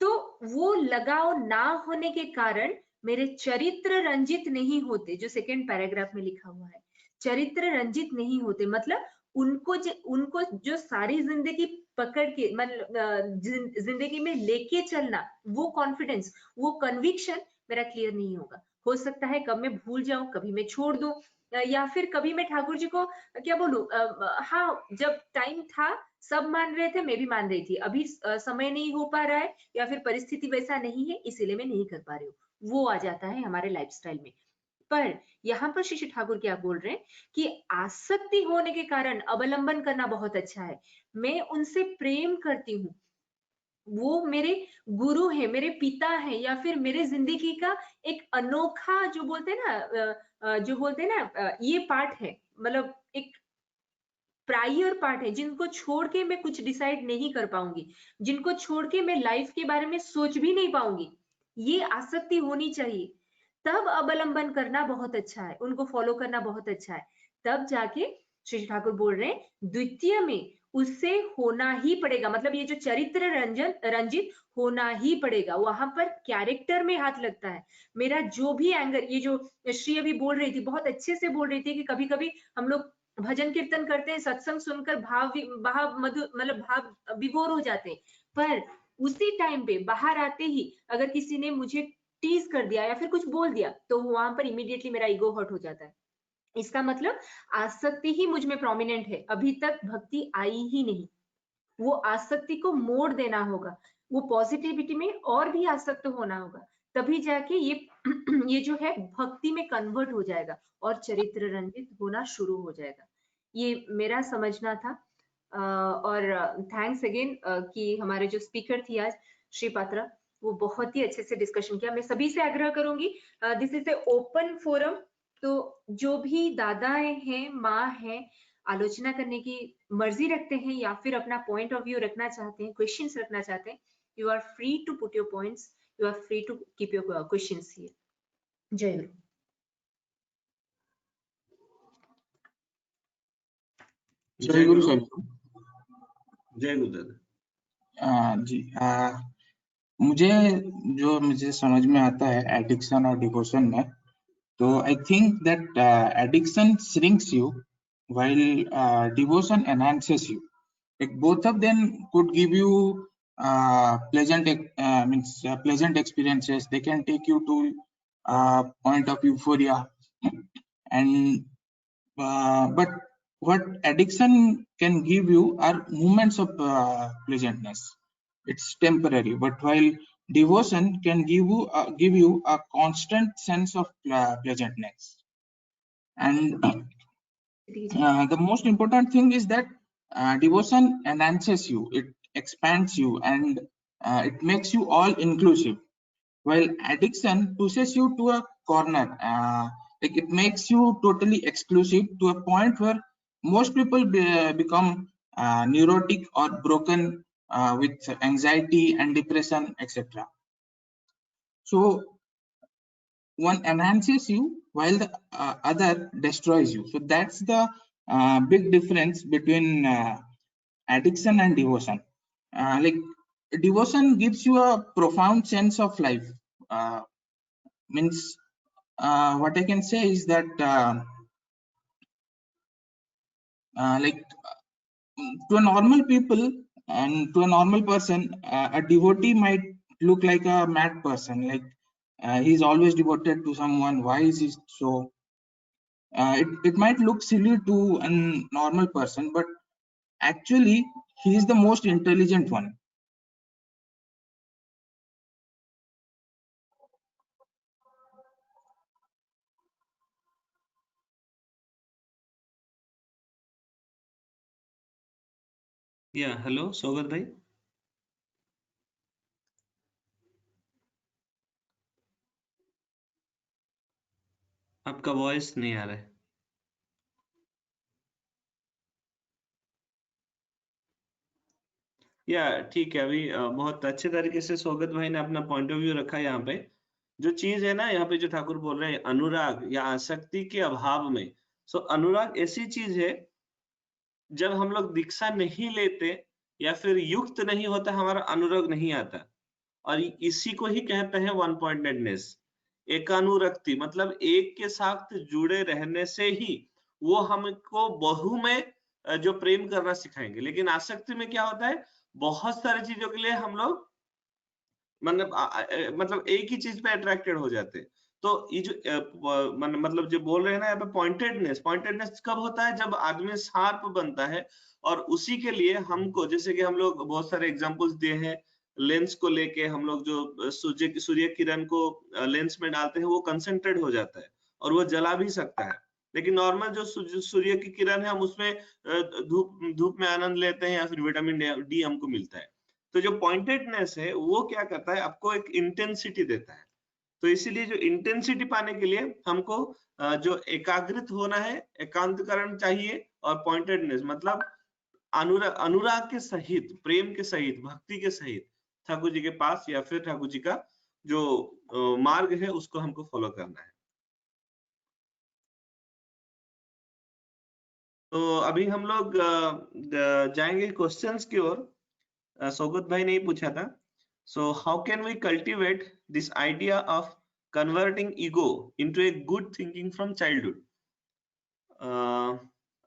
तो वो लगाव ना होने के कारण मेरे चरित्र रंजित नहीं होते, जो सेकंड पैराग्राफ में लिखा हुआ है, चरित्र रंजित नहीं होते, मतलब उनको जो सारी जिंदगी पकड़ के, मतलब जिंदगी में लेके चलना, वो कॉन्फिडेंस, वो कन्विक्शन मेरा क्लियर नहीं होगा। हो सकता है कब मैं भूल जाऊं, कभी मैं छोड़ दूं, या फिर कभी मैं ठाकुर जी को क्या बोलूं, हाँ जब टाइम था सब मान रहे थे, मैं भी मान रही थी, अभी समय नहीं हो पा रहा है या फिर परिस्थिति वैसा नहीं है, इसीलिए मैं नहीं कर पा रही हूँ, वो आ जाता है हमारे लाइफस्टाइल में। पर यहाँ पर श्री ठाकुर क्या बोल रहे हैं कि आसक्ति होने के कारण अवलंबन करना बहुत अच्छा है, मैं उनसे प्रेम करती हूँ, वो मेरे गुरु है, मेरे पिता है, या फिर मेरे जिंदगी का एक अनोखा, जो बोलते हैं ना, जो बोलते हैं ना, ये पार्ट है, मतलब एक प्रायर पार्ट है, जिनको छोड़ के मैं कुछ डिसाइड नहीं कर पाऊंगी, जिनको छोड़ के मैं लाइफ के बारे में सोच भी नहीं पाऊंगी, ये आसक्ति होनी चाहिए। तब अवलंबन करना बहुत अच्छा है, उनको फॉलो करना बहुत अच्छा है, तब जाके श्री ठाकुर बोल रहे हैं द्वितीय में उससे होना ही पड़ेगा, मतलब ये जो चरित्र रंजित होना ही पड़ेगा, वहां पर कैरेक्टर में हाथ लगता है। मेरा जो भी एंगर, ये जो श्री अभी बोल रही थी, बहुत अच्छे से बोल रही थी कि कभी कभी हम लोग भजन कीर्तन करते हैं, सत्संग सुनकर भाव मधु, मतलब भाव विभोर हो जाते हैं, पर उसी टाइम पे बाहर आते ही अगर किसी ने मुझे टीज कर दिया या फिर कुछ बोल दिया, तो वहां पर इमीडिएटली मेरा ईगो हर्ट हो जाता है। इसका मतलब आसक्ति ही मुझ में प्रोमिनेंट है, अभी तक भक्ति आई ही नहीं, वो आसक्ति को मोड़ देना होगा, वो पॉजिटिविटी में और भी आसक्त होना होगा, तभी जाके ये ये जो है भक्ति में कन्वर्ट हो जाएगा और चरित्र रंजित होना शुरू हो जाएगा। ये मेरा समझना था। और थैंक्स अगेन कि हमारे जो स्पीकर थी आज श्री पात्रा, वो बहुत ही अच्छे से डिस्कशन किया। मैं सभी से आग्रह करूंगी, this is a open forum, तो जो भी दादाएं हैं, माँ हैं, आलोचना करने की मर्जी रखते हैं या फिर अपना पॉइंट ऑफ व्यू रखना चाहते हैं, क्वेश्चंस रखना चाहते हैं, you are free to put your points, you are free to keep your questions here. जय गुरु। जय गुरु सर। जय गुरुदेव। जी, मुझे समझ में आता है एडिक्शन और डिवोशन में, तो I think that addiction shrinks you while devotion enhances you. Like both of them could give you pleasant experiences. They can take you to point of euphoria, and but what addiction can give you are moments of pleasantness. It's temporary, but while devotion can give you a constant sense of pleasantness. And the most important thing is that devotion enhances you, it expands you, and it makes you all inclusive, while addiction pushes you to a corner. Like it makes you totally exclusive to a point where most people become neurotic or broken with anxiety and depression, etc. So one enhances you while the other destroys you. So that's the big difference between addiction and devotion. Like devotion gives you a profound sense of life. Means what I can say is that like to a normal people and to a normal person, a devotee might look like a mad person. Like he's always devoted to someone. Why is he so? It might look silly to a normal person, but actually he is the most intelligent one. या hello Saugata भाई, आपका voice नहीं आ रहा है। या ठीक है, अभी बहुत अच्छे तरीके से सौगत भाई ने अपना पॉइंट ऑफ व्यू रखा है। यहाँ पे जो चीज है ना, यहाँ पे जो ठाकुर बोल रहे हैं अनुराग या आसक्ति के अभाव में, सो अनुराग ऐसी चीज है जब हम लोग दीक्षा नहीं लेते या फिर युक्त नहीं होता, हमारा अनुराग नहीं आता। और इसी को ही कहते हैं वन पॉइंटेडनेस, एकानुरक्ति, मतलब एक के साथ जुड़े रहने से ही वो हमको बहु में जो प्रेम करना सिखाएंगे। लेकिन आसक्ति में क्या होता है, बहुत सारी चीजों के लिए हम लोग मतलब एक ही चीज पे अट्रैक्टेड हो जाते हैं। तो ये जो मतलब जो बोल रहे हैं ना यहाँ पे पॉइंटेडनेस, पॉइंटेडनेस कब होता है, जब आदमी शार्प बनता है। और उसी के लिए हमको, जैसे कि हम लोग बहुत सारे एग्जांपल्स दिए हैं, लेंस को लेके हम लोग जो सूर्य किरण को लेंस में डालते हैं वो कंसंट्रेट हो जाता है और वो जला भी सकता है। लेकिन नॉर्मल जो सूर्य की किरण है, हम उसमें धूप में आनंद लेते हैं या फिर विटामिन डी हमको मिलता है। तो जो पॉइंटेडनेस है वो क्या करता है, आपको एक इंटेंसिटी देता है। तो इसीलिए जो इंटेंसिटी पाने के लिए हमको जो एकाग्रित होना है, एकांतकरण चाहिए, और पॉइंटेडनेस मतलब अनुराग के सहित, प्रेम के सहित, भक्ति के सहित ठाकुर जी के पास या फिर ठाकुर जी का जो मार्ग है उसको हमको फॉलो करना है। तो अभी हम लोग जाएंगे क्वेश्चंस की ओर। सौगत भाई ने ही पूछा था, so how can we cultivate this idea of converting ego into a good thinking from childhood?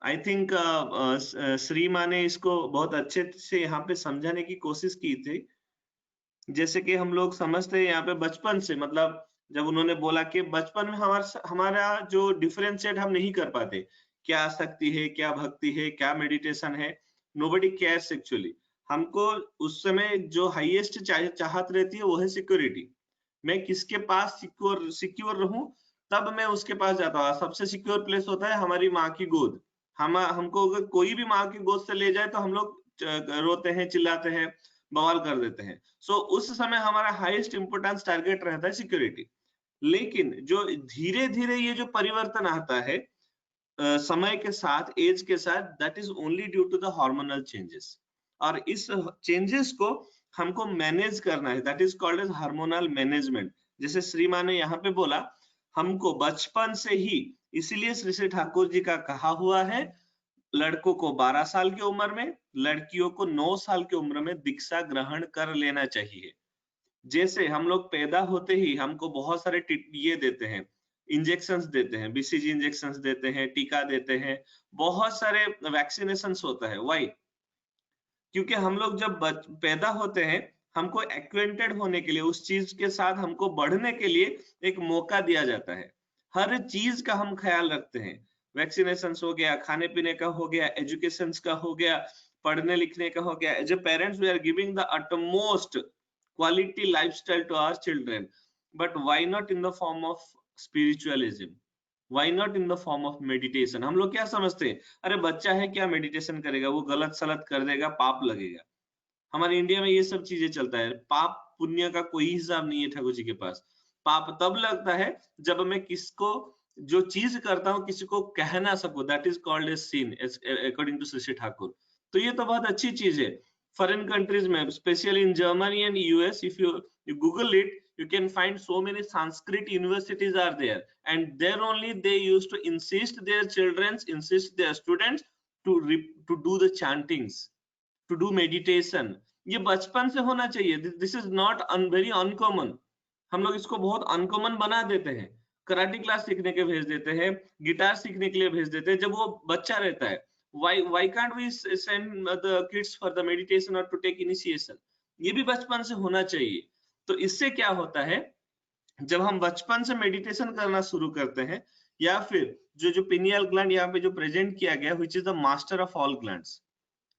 I think Shri माँ ने इसको बहुत अच्छे से यहाँ पे समझाने की कोशिश की थी। जैसे कि हम लोग समझते हैं यहाँ पे बचपन से, मतलब जब उन्होंने बोला कि बचपन में हमारा जो डिफरेंशिएट हम नहीं कर पाते, क्या आसक्ति है, क्या भक्ति है, क्या मेडिटेशन है, नोबडी केयर्स एक्चुअली। हमको उस समय जो हाईएस्ट चाहत रहती है वो है सिक्योरिटी। मैं किसके पास सिक्योर रहूं, तब मैं उसके पास जाता हूँ। सबसे सिक्योर प्लेस होता है हमारी माँ की गोद। हमको अगर कोई भी माँ की गोद से ले जाए तो हम लोग रोते हैं, चिल्लाते हैं, बवाल कर देते हैं। सो उस समय हमारा हाईएस्ट इंपोर्टेंस टारगेट रहता है सिक्योरिटी। लेकिन जो धीरे धीरे ये जो परिवर्तन आता है समय के साथ, एज के साथ, that is only due to the hormonal changes. और इस चेंजेस को हमको मैनेज करना है, that is called as hormonal management. जैसे श्री माँ ने यहाँ पे बोला, हमको बचपन से ही, इसीलिए श्री श्री ठाकुर जी का कहा हुआ है, लड़कों को 12 साल की उम्र में, लड़कियों को 9 साल की उम्र में दीक्षा ग्रहण कर लेना चाहिए। जैसे हम लोग पैदा होते ही हमको बहुत सारे ये देते हैं, इंजेक्शंस देते हैं, बीसीजी इंजेक्शंस देते हैं, टीका देते हैं, बहुत सारे वैक्सीनेशंस होता है। व्हाई? क्योंकि हम लोग जब पैदा होते हैं, हमको एक्वेंटेड होने के लिए, उस चीज के साथ हमको बढ़ने के लिए एक मौका दिया जाता है। हर चीज का हम ख्याल रखते हैं। वैक्सीनेशंस हो गया, खाने पीने का हो गया, एजुकेशन का हो गया, पढ़ने लिखने का हो गया। As a parents we are giving the utmost quality lifestyle to our children, but why not in the form of spiritualism? Why not in the form of meditation? हम लोग क्या समझते हैं, अरे बच्चा है, क्या मेडिटेशन करेगा, वो गलत सलत कर देगा, पाप लगेगा। हमारे इंडिया में ये सब चीजें चलता है। पाप पुण्य का कोई हिसाब नहीं है ठाकुर जी के पास। पाप तब लगता है जब मैं किसको, जो चीज करता हूँ, किसी को कह ना सकूं, that is called as sin according to Shri Thakur. तो ये तो बहुत अच्छी चीज है। फॉरेन कंट्रीज में, specially in Germany and US, if you google it, you can find so many Sanskrit universities are there, and there only they used to insist their students to do the chantings, to do meditation. ये बचपन से होना चाहिए। This is not very uncommon. हम लोग इसको बहुत uncommon बना देते हैं। कराटे क्लास सीखने के भेज देते हैं, गिटार सीखने के लिए भेज देते हैं जब वो बच्चा रहता है। why can't we send the kids for the meditation or to take initiation? ये भी बचपन से होना चाहिए। तो इससे क्या होता है, जब हम बचपन से मेडिटेशन करना शुरू करते हैं, या फिर जो पिनियल ग्लैंड यहाँ पे जो प्रेजेंट किया गया, which is the master of all glands,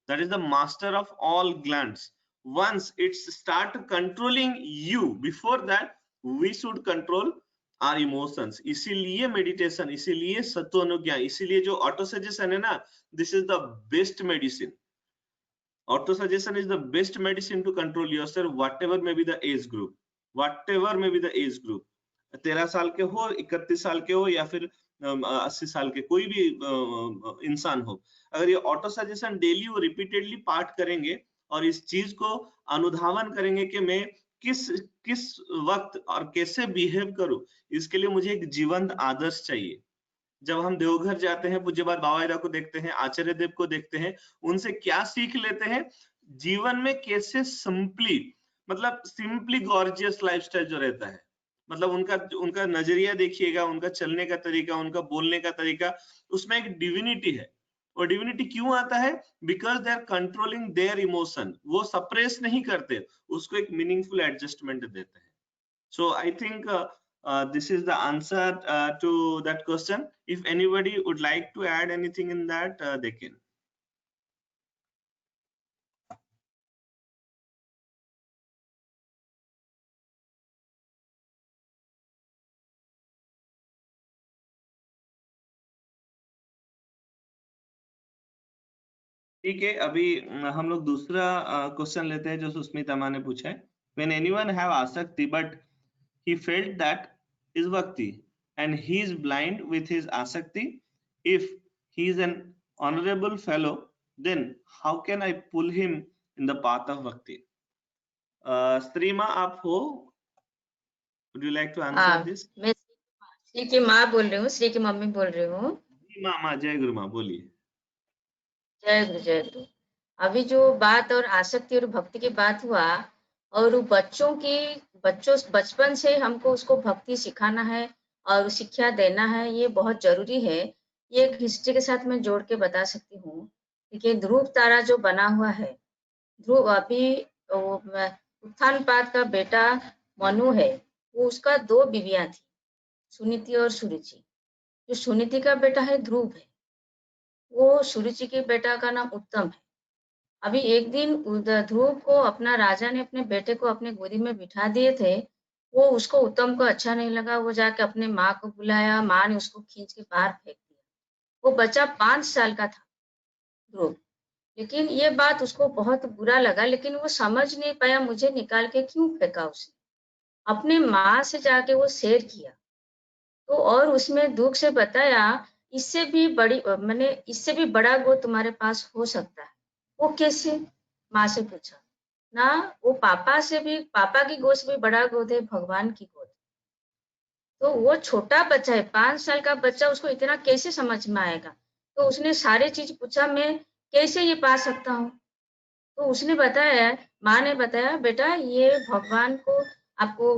that is the master of all glands, once it start controlling you, before that we should control our emotions. इसीलिए मेडिटेशन, इसीलिए सत्व अनुज्ञा, इसीलिए जो ऑटो सजेशन है ना, this is the best medicine. Auto suggestion is the best medicine to control yourself, whatever may be the age group. Whatever may be the age group. 13 साल के हो, 31 साल के हो, या फिर 80 साल के कोई भी इंसान हो, अगर ये ऑटो सजेशन डेली वो रिपीटेडली पाठ करेंगे और इस चीज को अनुधावन करेंगे कि मैं किस वक्त और कैसे बिहेव करूं, इसके लिए मुझे एक जीवंत आदर्श चाहिए। जब हम देवघर जाते हैं, पूज्य बाबा बाबा को देखते हैं, आचार्य देव को देखते हैं, उनसे क्या सीख लेते हैं? जीवन में कैसे सिंपली गॉर्जियस लाइफस्टाइल जो रहता है, मतलब उनका नजरिया देखिएगा, उनका चलने का तरीका, उनका बोलने का तरीका, उसमें एक डिविनिटी है। और डिविनिटी क्यों आता है? Because they are controlling their emotion. वो सप्रेस नहीं करते, उसको एक मीनिंगफुल एडजस्टमेंट देते हैं। So I think this is the answer to that question. If anybody would like to add anything in that, they can. ठीक है, अभी हम लोग दूसरा क्वेश्चन लेते हैं जो सुस्मिता माँ ने पूछा है। When anyone have आसक्ति but he felt that is bhakti and he is blind with his asakti, if he is an honorable fellow, then how can I pull him in the path of bhakti? स्त्री माँ आप हो, would you like to answer this? मैं श्री की माँ बोल रही हूँ, श्री की मम्मी बोल रही हूँ। माँ जय गुरु माँ, बोलिए। जय गुरु जय गुरु। अभी जो बात और आसक्ति और भक्ति की बात हुआ, और बचपन से हमको उसको भक्ति सिखाना है और शिक्षा देना है, ये बहुत जरूरी है। ये एक हिस्ट्री के साथ मैं जोड़ के बता सकती हूँ। देखिए, ध्रुव तारा जो बना हुआ है, ध्रुव अभी उत्थानपाद का बेटा मनु है, वो उसका 2 बीवियां थी, सुनीति और सुरुचि। जो सुनीति का बेटा है ध्रुव है, वो सुरुचि के बेटा का नाम उत्तम है। अभी एक दिन ध्रुव को अपना राजा ने अपने बेटे को अपने गोदी में बिठा दिए थे। वो उसको उत्तम को अच्छा नहीं लगा, वो जाके अपने माँ को बुलाया, माँ ने उसको खींच के बाहर फेंक दिया। वो बच्चा 5 साल का था ध्रुव, लेकिन ये बात उसको बहुत बुरा लगा, लेकिन वो समझ नहीं पाया मुझे निकाल के क्यों फेंका उसने। अपने माँ से जाके वो शेयर किया, तो और उसमें दुख से बताया, इससे भी बड़ा गो तुम्हारे पास हो सकता है। वो कैसे? माँ से पूछा ना, वो पापा की गोद से भी बड़ा गोद है भगवान की गोद। तो वो छोटा बच्चा है, 5 साल का बच्चा, उसको इतना कैसे समझ में आएगा? तो उसने सारे चीज पूछा, मैं कैसे ये पा सकता हूँ? तो उसने बताया, माँ ने बताया, बेटा ये भगवान को आपको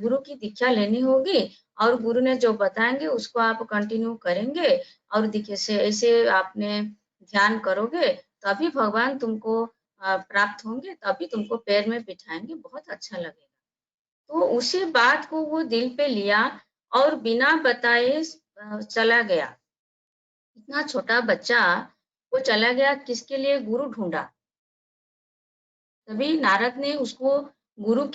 गुरु की दीक्षा लेनी होगी, और गुरु ने जो बताएंगे उसको आप कंटिन्यू करेंगे, और देखिए से ऐसे आपने ध्यान करोगे तभी भगवान तुमको प्राप्त होंगे, तभी तुमको पैर में बिठाएंगे, बहुत अच्छा लगेगा। तो उसी बात को वो दिल पे लिया और बिना बताए चला गया। इतना छोटा बच्चा वो चला गया, किसके लिए? गुरु ढूंढा। तभी नारद ने उसको गुरु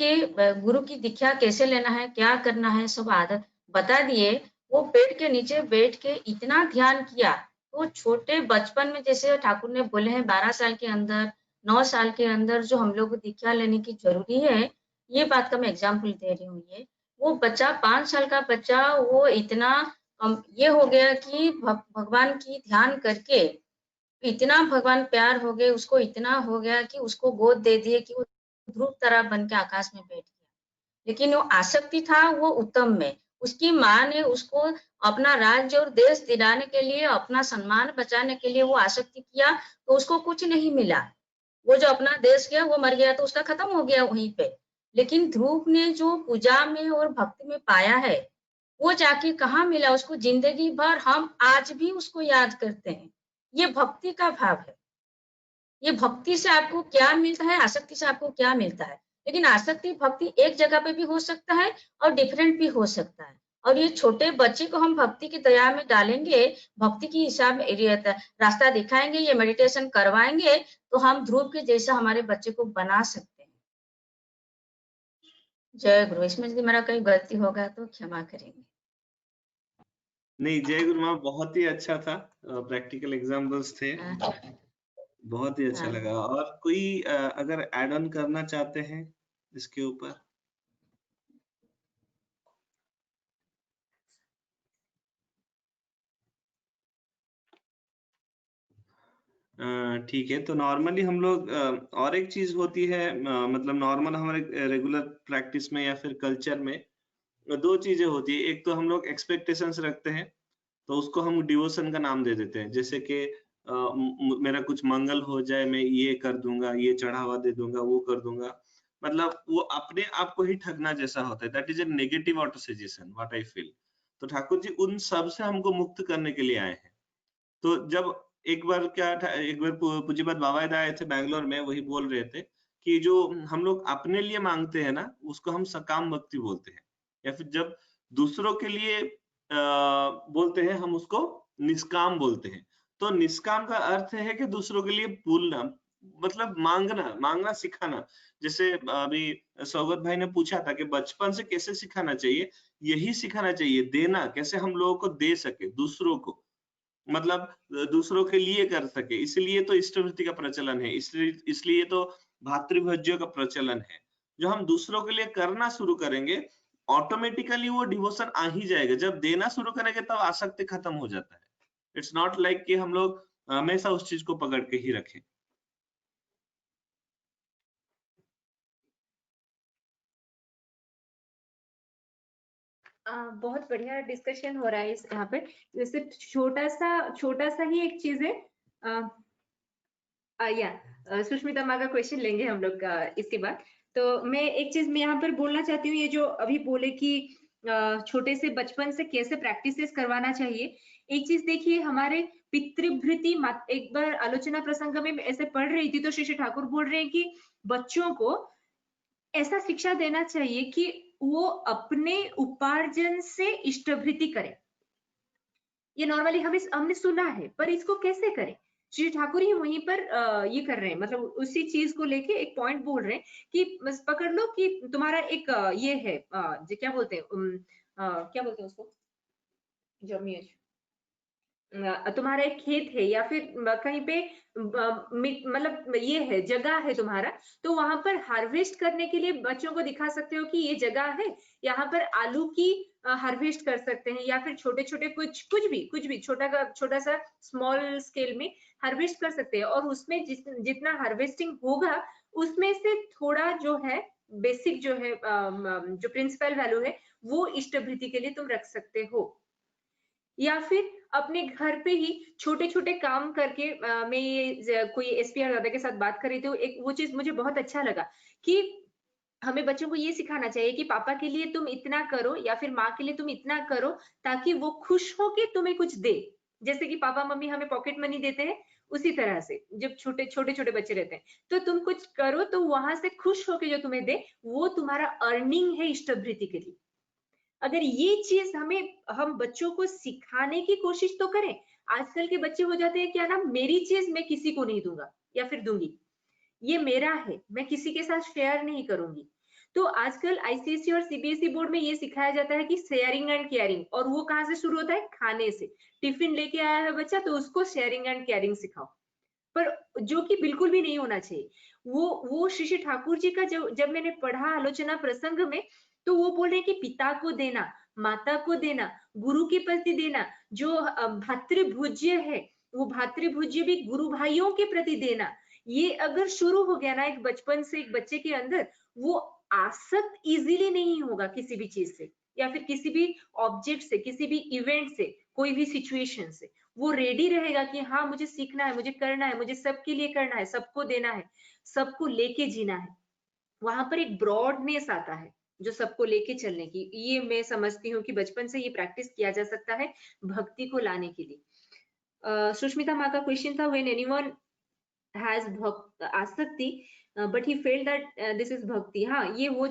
की दीक्षा कैसे लेना है, क्या करना है, सब आदत बता दिए। वो पेड़ के नीचे बैठ के इतना ध्यान किया। तो छोटे बचपन में, जैसे ठाकुर ने बोले हैं 12 साल के अंदर, 9 साल के अंदर जो हम लोग को दीक्षा लेने की जरूरी है, ये बात का मैं एग्जाम्पल दे रही हूँ। ये वो बच्चा 5 साल का बच्चा, वो इतना ये हो गया कि भगवान की ध्यान करके इतना भगवान प्यार हो गए उसको, इतना हो गया कि उसको गोद दे दिए कि वो ध्रुव तारा बन के आकाश में बैठ गया। लेकिन वो आसक्ति था वो उत्तम में। उसकी माँ ने उसको अपना राज्य और देश दिलाने के लिए, अपना सम्मान बचाने के लिए वो आसक्ति किया, तो उसको कुछ नहीं मिला। वो जो अपना देश गया वो मर गया, तो उसका खत्म हो गया वहीं पे। लेकिन ध्रुव ने जो पूजा में और भक्ति में पाया है, वो जाके कहाँ मिला उसको? जिंदगी भर हम आज भी उसको याद करते हैं। ये भक्ति का भाव है। ये भक्ति से आपको क्या मिलता है, आसक्ति से आपको क्या मिलता है? लेकिन आसक्ति भक्ति एक जगह पे भी हो सकता है और डिफरेंट भी हो सकता है। और ये छोटे बच्चे को हम भक्ति की दया में डालेंगे, भक्ति की हिसाब में रास्ता दिखाएंगे, ये मेडिटेशन करवाएंगे, तो हम ध्रुव के जैसा हमारे बच्चे को बना सकते हैं। जय गुरु। इसमें यदि मेरा कहीं गलती होगा तो क्षमा करेंगे। नहीं, जय गुरु माँ, बहुत ही अच्छा था, प्रैक्टिकल एग्जाम्पल्स थे। बहुत ही अच्छा हाँ। लगा। और कोई अगर ऐड ऑन करना चाहते हैं इसके ऊपर? ठीक है, तो नॉर्मली हम लोग और एक चीज होती है, मतलब नॉर्मल हमारे रेगुलर प्रैक्टिस में या फिर कल्चर में दो चीजें होती है। एक तो हम लोग एक्सपेक्टेशंस रखते हैं, तो उसको हम डिवोशन का नाम दे देते हैं। जैसे कि मेरा कुछ मंगल हो जाए, मैं ये कर दूंगा, ये चढ़ावा दे दूंगा, वो कर दूंगा। मतलब वो अपने आप को ही ठगना जैसा होता है। That is a negative auto suggestion, what I feel. तो ठाकुर जी उन सब से हमको मुक्त करने के लिए आए हैं। तो जब एक बार एक बार पूज्यपाद बाबा आए थे बैंगलोर में, वही बोल रहे थे कि जो हम लोग अपने लिए मांगते हैं ना, उसको हम सकाम भक्ति बोलते हैं। या फिर जब दूसरों के लिए बोलते हैं, हम उसको निष्काम बोलते हैं। तो निष्काम का अर्थ है कि दूसरों के लिए बोलना, मतलब मांगना सिखाना। जैसे अभी सौगत भाई ने पूछा था कि बचपन से कैसे सिखाना चाहिए, यही सिखाना चाहिए, देना कैसे हम लोगों को दे सके दूसरों को, मतलब दूसरों के लिए कर सके। इसलिए तो इष्टवृत्ति का प्रचलन है, इसलिए तो भातृभज्य का प्रचलन है। जो हम दूसरों के लिए करना शुरू करेंगे, ऑटोमेटिकली वो डिवोशन आ ही जाएगा। जब देना शुरू करेंगे तब आसक्ति खत्म हो जाता है। इट्स नॉट लाइक कि हम लोग हमेशा उस चीज को पकड़ के ही रखें। बहुत बढ़िया डिस्कशन हो रहा है इस यहाँ पे। जैसे छोटा सा ही एक चीज है। सुष्मिता माँ का क्वेश्चन लेंगे हम लोग इसके बाद। तो मैं एक चीज मैं यहाँ पर बोलना चाहती हूँ, ये जो अभी बोले कि छोटे से बचपन से कैसे प्रैक्टिसेस करवाना चाहिए। एक चीज देखिए, हमारे पितृभृति एक बार आलोचना प्रसंग में ऐसे पढ़ रही थी, तो श्री ठाकुर बोल रहे हैं कि बच्चों को ऐसा शिक्षा देना चाहिए कि वो अपने उपार्जन से इष्टभृति करें। ये नॉर्मली हमने सुना है, पर इसको कैसे करें? श्री ठाकुर ही वहीं पर ये कर रहे हैं, मतलब उसी चीज को लेके एक पॉइंट बोल रहे हैं कि बस पकड़ लो कि तुम्हारा एक ये है, क्या बोलते हैं, क्या बोलते हैं उसको, जमीन, तुम्हारा एक खेत है या फिर कहीं पे मतलब ये है, जगह है तुम्हारा, तो वहां पर हार्वेस्ट करने के लिए बच्चों को दिखा सकते हो कि ये जगह है, यहाँ पर आलू की हार्वेस्ट कर सकते हैं, या फिर छोटे छोटे कुछ भी छोटा सा स्मॉल स्केल में हार्वेस्ट कर सकते हैं। और उसमें जितना हार्वेस्टिंग होगा, उसमें से थोड़ा जो है बेसिक जो है जो प्रिंसिपल वैल्यू है, वो इष्टभृति के लिए तुम रख सकते हो। या फिर अपने घर पे ही छोटे छोटे काम करके मैं ये कोई एसपीआर दादा के साथ बात कर रही थी, एक वो चीज मुझे बहुत अच्छा लगा कि हमें बच्चों को ये सिखाना चाहिए कि पापा के लिए तुम इतना करो या फिर माँ के लिए तुम इतना करो, ताकि वो खुश हो के तुम्हें कुछ दे। जैसे कि पापा मम्मी हमें पॉकेट मनी देते हैं, उसी तरह से जब छोटे छोटे बच्चे रहते हैं, तो तुम कुछ करो तो वहां से खुश होके जो तुम्हें दे, वो तुम्हारा अर्निंग है इष्टभृति के लिए। अगर ये चीज हम बच्चों को सिखाने की कोशिश तो करें। आजकल के बच्चे हो जाते हैं क्या ना, मेरी चीज मैं किसी को नहीं दूंगा या फिर दूंगी, ये मेरा है, मैं किसी के साथ शेयर नहीं करूंगी। तो आजकल आईसीएसई और सीबीएसई बोर्ड में ये सिखाया जाता है कि शेयरिंग एंड केयरिंग, और वो कहाँ से शुरू होता है? खाने से। टिफिन लेके आया है बच्चा, तो उसको शेयरिंग एंड केयरिंग सिखाओ, पर जो कि बिल्कुल भी नहीं होना चाहिए। वो श्री ठाकुर जी का जब मैंने पढ़ा आलोचना प्रसंग में, तो वो बोल रहे हैं कि पिता को देना, माता को देना, गुरु के प्रति देना, जो भातृभुज्य है, वो भातृभुज्य भी गुरु भाइयों के प्रति देना। ये अगर शुरू हो गया ना एक बचपन से एक बच्चे के अंदर, वो आसक्त इजीली नहीं होगा किसी भी चीज से, या फिर किसी भी ऑब्जेक्ट से, किसी भी इवेंट से, कोई भी सिचुएशन से। वो रेडी रहेगा कि हाँ मुझे सीखना है, मुझे करना है, मुझे सबके लिए करना है, सबको देना है, सबको लेके जीना है। वहां पर एक ब्रॉडनेस आता है जो सबको लेके चलने की। ये मैं समझती हूँ कि बचपन से ये प्रैक्टिस किया जा सकता है भक्ति को लाने के लिए। सुष्मिता माँ का क्वेश्चन था, व्हेन एनीवन हैज आसक्ति but he failed that this is भक्ति। हाँ, ये हो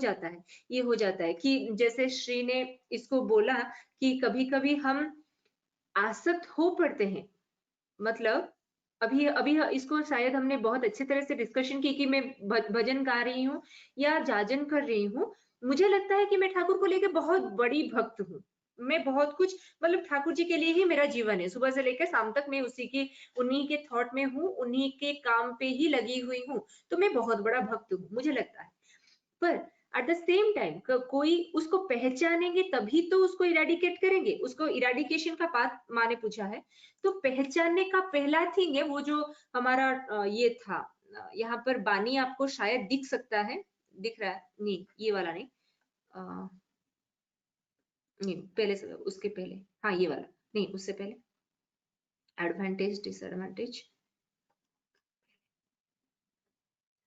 जाता है कि जैसे श्री ने इसको बोला कि कभी कभी हम आसक्त हो पड़ते हैं। मतलब अभी अभी इसको शायद हमने बहुत अच्छी तरह से डिस्कशन की कि मैं भजन गा रही हूँ या जाजन कर रही हूँ, मुझे लगता है कि मैं ठाकुर को लेकर बहुत बड़ी भक्त हूँ, मैं बहुत कुछ मतलब ठाकुर जी के लिए ही मेरा जीवन है, सुबह से लेकर शाम तक मैं उन्हीं के थॉट में हूँ, उन्हीं के काम पे ही लगी हुई हूँ, तो मैं बहुत बड़ा भक्त हूँ मुझे लगता है। पर एट द सेम टाइम कोई उसको पहचानेंगे तभी तो उसको इरेडिकेट करेंगे, उसको इरेडिकेशन का पाथ माँ ने पूछा है, तो पहचानने का पहला थिंग है वो जो हमारा ये था, यहाँ पर बानी आपको शायद दिख सकता है, दिख रहा है नहीं, ये वाला नहीं, नहीं पहले से, उसके पहले, हाँ ये वाला नहीं, उससे पहले एडवांटेज डिसएडवांटेज,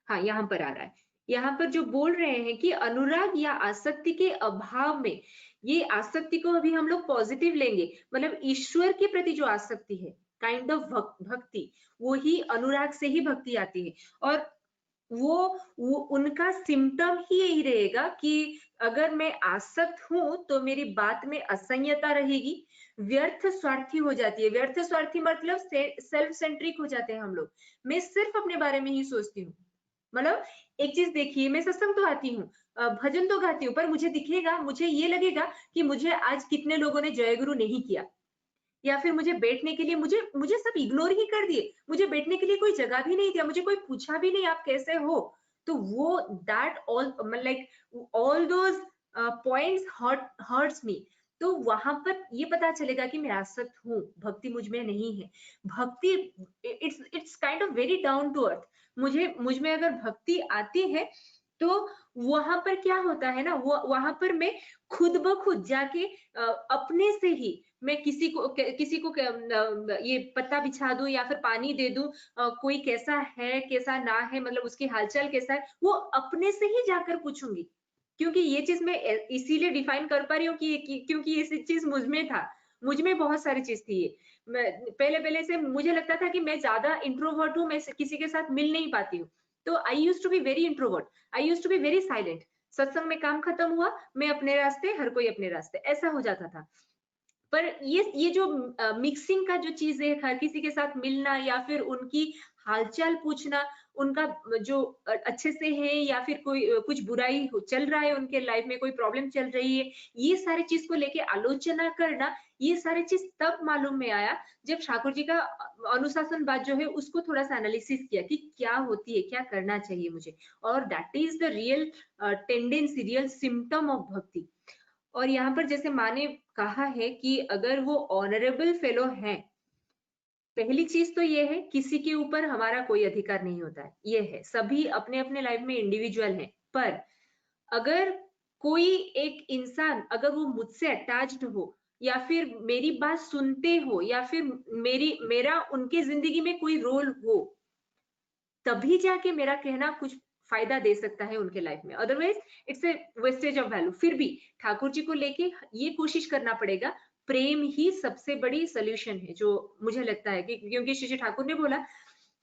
हाँ यहाँ पर आ रहा है। यहाँ पर जो बोल रहे हैं कि अनुराग या आसक्ति के अभाव में, ये आसक्ति को अभी हम लोग पॉजिटिव लेंगे, मतलब ईश्वर के प्रति जो आसक्ति है, काइंड ऑफ भक्ति, वो ही अनुराग से ही भक्ति आती है। और वो उनका सिम्टम ही यही रहेगा कि अगर मैं आसक्त हूं तो मेरी बात में असंयता रहेगी, व्यर्थ स्वार्थी हो जाती है। व्यर्थ स्वार्थी मतलब सेल्फ सेंट्रिक हो जाते हैं हम लोग, मैं सिर्फ अपने बारे में ही सोचती हूँ। मतलब एक चीज देखिए, मैं सत्संग तो आती हूँ, भजन तो गाती हूँ, पर मुझे दिखेगा, मुझे ये लगेगा कि मुझे आज कितने लोगों ने जय गुरु नहीं किया, या फिर मुझे बैठने के लिए मुझे सब इग्नोर ही कर दिए, मुझे बैठने के लिए कोई जगह भी नहीं दिया, मुझे कोई पूछा भी नहीं आप कैसे हो। तो वो that all like all those points hurts me. तो वहां पर ये पता चलेगा कि मैं आसक्त हूँ, भक्ति मुझ में नहीं है। Bhakti it's kind of very down to earth. मुझ में अगर भक्ति आती है तो वहां पर क्या होता है ना, वो वहां पर मैं खुद ब खुद जाके अपने से ही मैं किसी को ये पत्ता बिछा दूं या फिर पानी दे दूं, कोई कैसा है कैसा ना है, मतलब उसकी हालचाल कैसा है, वो अपने से ही जाकर पूछूंगी। क्योंकि ये चीज मैं इसीलिए डिफाइन कर पा रही हूँ क्योंकि ये चीज मुझ में था, मुझ में बहुत सारी चीज थी। ये पहले से मुझे लगता था कि मैं ज्यादा इंट्रोवर्ट हूँ, मैं किसी के साथ मिल नहीं पाती हूँ, तो I used to be very introvert, I used to be very silent. सत्संग में काम खत्म हुआ, मैं अपने रास्ते, हर कोई अपने रास्ते, ऐसा हो जाता था। पर ये जो मिक्सिंग का जो चीज है, हर किसी के साथ मिलना या फिर उनकी हालचाल पूछना, उनका जो अच्छे से है या फिर कोई कुछ बुराई चल रहा है उनके लाइफ में, कोई प्रॉब्लम चल रही है, ये सारी चीज को लेके आलोचना करना, ये सारी चीज तब मालूम में आया जब ठाकुर जी का अनुशासनवाद जो है उसको थोड़ा सा एनालिसिस किया कि क्या होती है, क्या करना चाहिए मुझे। और that is the real tendency, real symptom of भक्ति। और यहाँ पर जैसे माँ ने कहा है कि अगर वो ऑनरेबल फेलो हैं, पहली चीज तो ये है किसी के ऊपर हमारा कोई अधिकार नहीं होता है, ये है सभी अपने अपने लाइफ में इंडिविजुअल हैं। पर अगर कोई एक इंसान अगर वो मुझसे अटैच्ड हो या फिर मेरी बात सुनते हो या फिर मेरा उनके जिंदगी में कोई रोल हो, तभी जाके मेरा कहना कुछ फायदा दे सकता है उनके लाइफ में, otherwise it's a wastage of value. फिर भी ठाकुर जी को लेके ये कोशिश करना पड़ेगा, प्रेम ही सबसे बड़ी सोल्यूशन है जो मुझे लगता है कि क्योंकि श्री ठाकुर ने बोला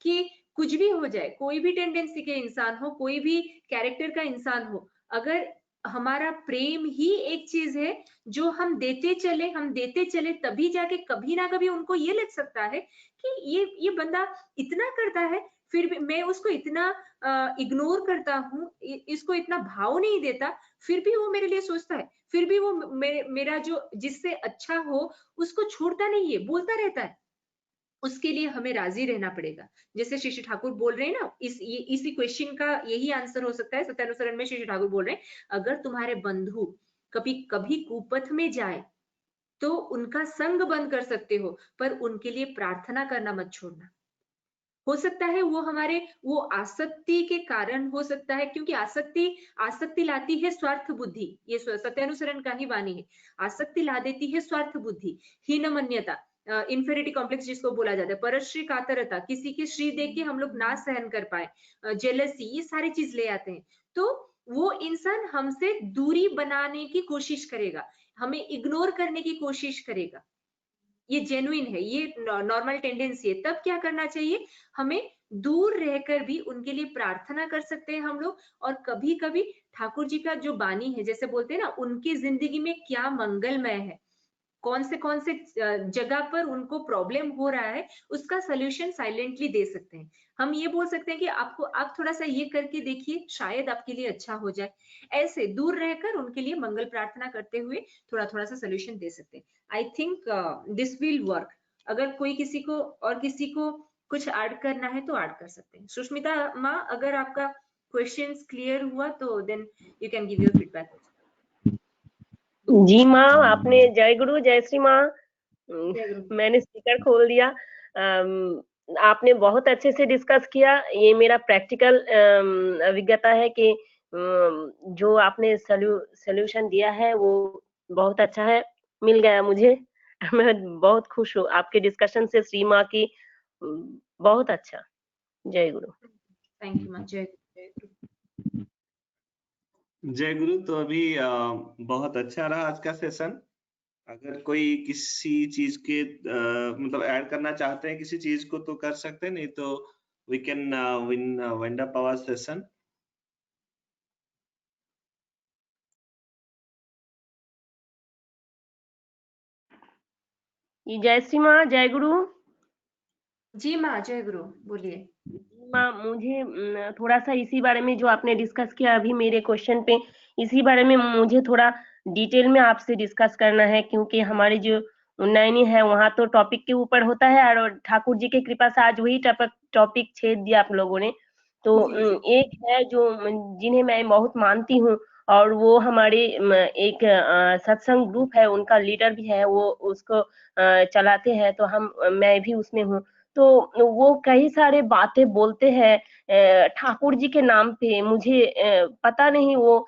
कि कुछ भी हो जाए, कोई भी टेंडेंसी के इंसान हो, कोई भी कैरेक्टर का इंसान हो, अगर हमारा प्रेम ही एक चीज है जो हम देते चले तभी जाके कभी ना कभी उनको ये लग सकता है कि ये बंदा इतना करता है, फिर भी मैं उसको इतना इग्नोर करता हूँ, इसको इतना भाव नहीं देता, फिर भी वो मेरे लिए सोचता है, फिर भी वो मेरा जो जिससे अच्छा हो उसको छोड़ता नहीं है, बोलता रहता है। उसके लिए हमें राजी रहना पड़ेगा। जैसे श्री ठाकुर बोल रहे हैं ना, इसी क्वेश्चन का यही आंसर हो सकता है। सत्यानुसरण में श्री ठाकुर बोल रहे हैं, अगर तुम्हारे बंधु कभी कुपथ में जाए तो उनका संग बंद कर सकते हो, पर उनके लिए प्रार्थना करना मत छोड़ना। हो सकता है वो आसक्ति के कारण हो सकता है, क्योंकि आसक्ति लाती है स्वार्थ बुद्धि, ये सत्यानुसरण का ही वाणी है। आसक्ति ला देती है स्वार्थ बुद्धि, हीनमन्यता, इंफेरिटी कॉम्प्लेक्स जिसको बोला जाता है, परश्री कातरता, किसी की श्री देख के हम लोग ना सहन कर पाए, जेलसी, ये सारी चीज ले आते हैं। तो वो इंसान हमसे दूरी बनाने की कोशिश करेगा, हमें इग्नोर करने की कोशिश करेगा। ये जेन्युइन है, ये नॉर्मल टेंडेंसी है। तब क्या करना चाहिए, हमें दूर रहकर भी उनके लिए प्रार्थना कर सकते हैं हम लोग। और कभी कभी ठाकुर जी का जो बानी है, जैसे बोलते हैं ना, उनकी जिंदगी में क्या मंगलमय है, कौन से जगह पर उनको प्रॉब्लम हो रहा है उसका सोल्यूशन साइलेंटली दे सकते हैं। हम ये बोल सकते हैं कि आप थोड़ा सा ये करके देखिए, शायद आपके लिए अच्छा हो जाए। ऐसे दूर रहकर उनके लिए मंगल प्रार्थना करते हुए थोड़ा थोड़ा सा सोल्यूशन दे सकते हैं। I think this will work. अगर कोई किसी को कुछ ऐड करना है तो ऐड कर सकते हैं। सुष्मिता माँ, अगर आपका क्वेश्चंस क्लियर हुआ तो then you can give your feedback. जी माँ, आपने जय गुरु जय श्री माँ। जय गुरु। मैंने स्पीकर खोल दिया। आपने बहुत अच्छे से डिस्कस किया। ये मेरा प्रैक्टिकल अभिज्ञता है कि जो आपने सॉल्यूशन दिया है वो बहुत अच्छा है, मिल गया मुझे। मैं बहुत खुश हूँ आपके डिस्कशन से श्री माँ की। बहुत अच्छा। जय गुरु। थैंक यू माँ। जय गुरु। जय गुरु। तो अभी बहुत अच्छा रहा आज का सेशन। अगर कोई किसी चीज के मतलब ऐड करना चाहते हैं किसी चीज को तो कर सकते हैं, नहीं तो we can wind up our session. जय श्री माँ, जय गुरु। जी माँ, जय गुरु, बोलिए। माँ, मुझे थोड़ा सा इसी बारे में जो आपने डिस्कस किया अभी मेरे क्वेश्चन पे, इसी बारे में मुझे थोड़ा डिटेल में आपसे डिस्कस करना है, क्योंकि हमारे जो उन्नयनी है वहाँ तो टॉपिक के ऊपर होता है और ठाकुर जी की कृपा से आज वही टॉपिक छेद दिया आप लोगों ने। तो एक है जो जिन्हें मैं बहुत मानती हूँ और वो हमारे एक सत्संग ग्रुप है, उनका लीडर भी है, वो उसको चलाते हैं, तो मैं भी उसमें हूँ। तो वो कई सारे बातें बोलते हैं ठाकुर जी के नाम पे। मुझे पता नहीं वो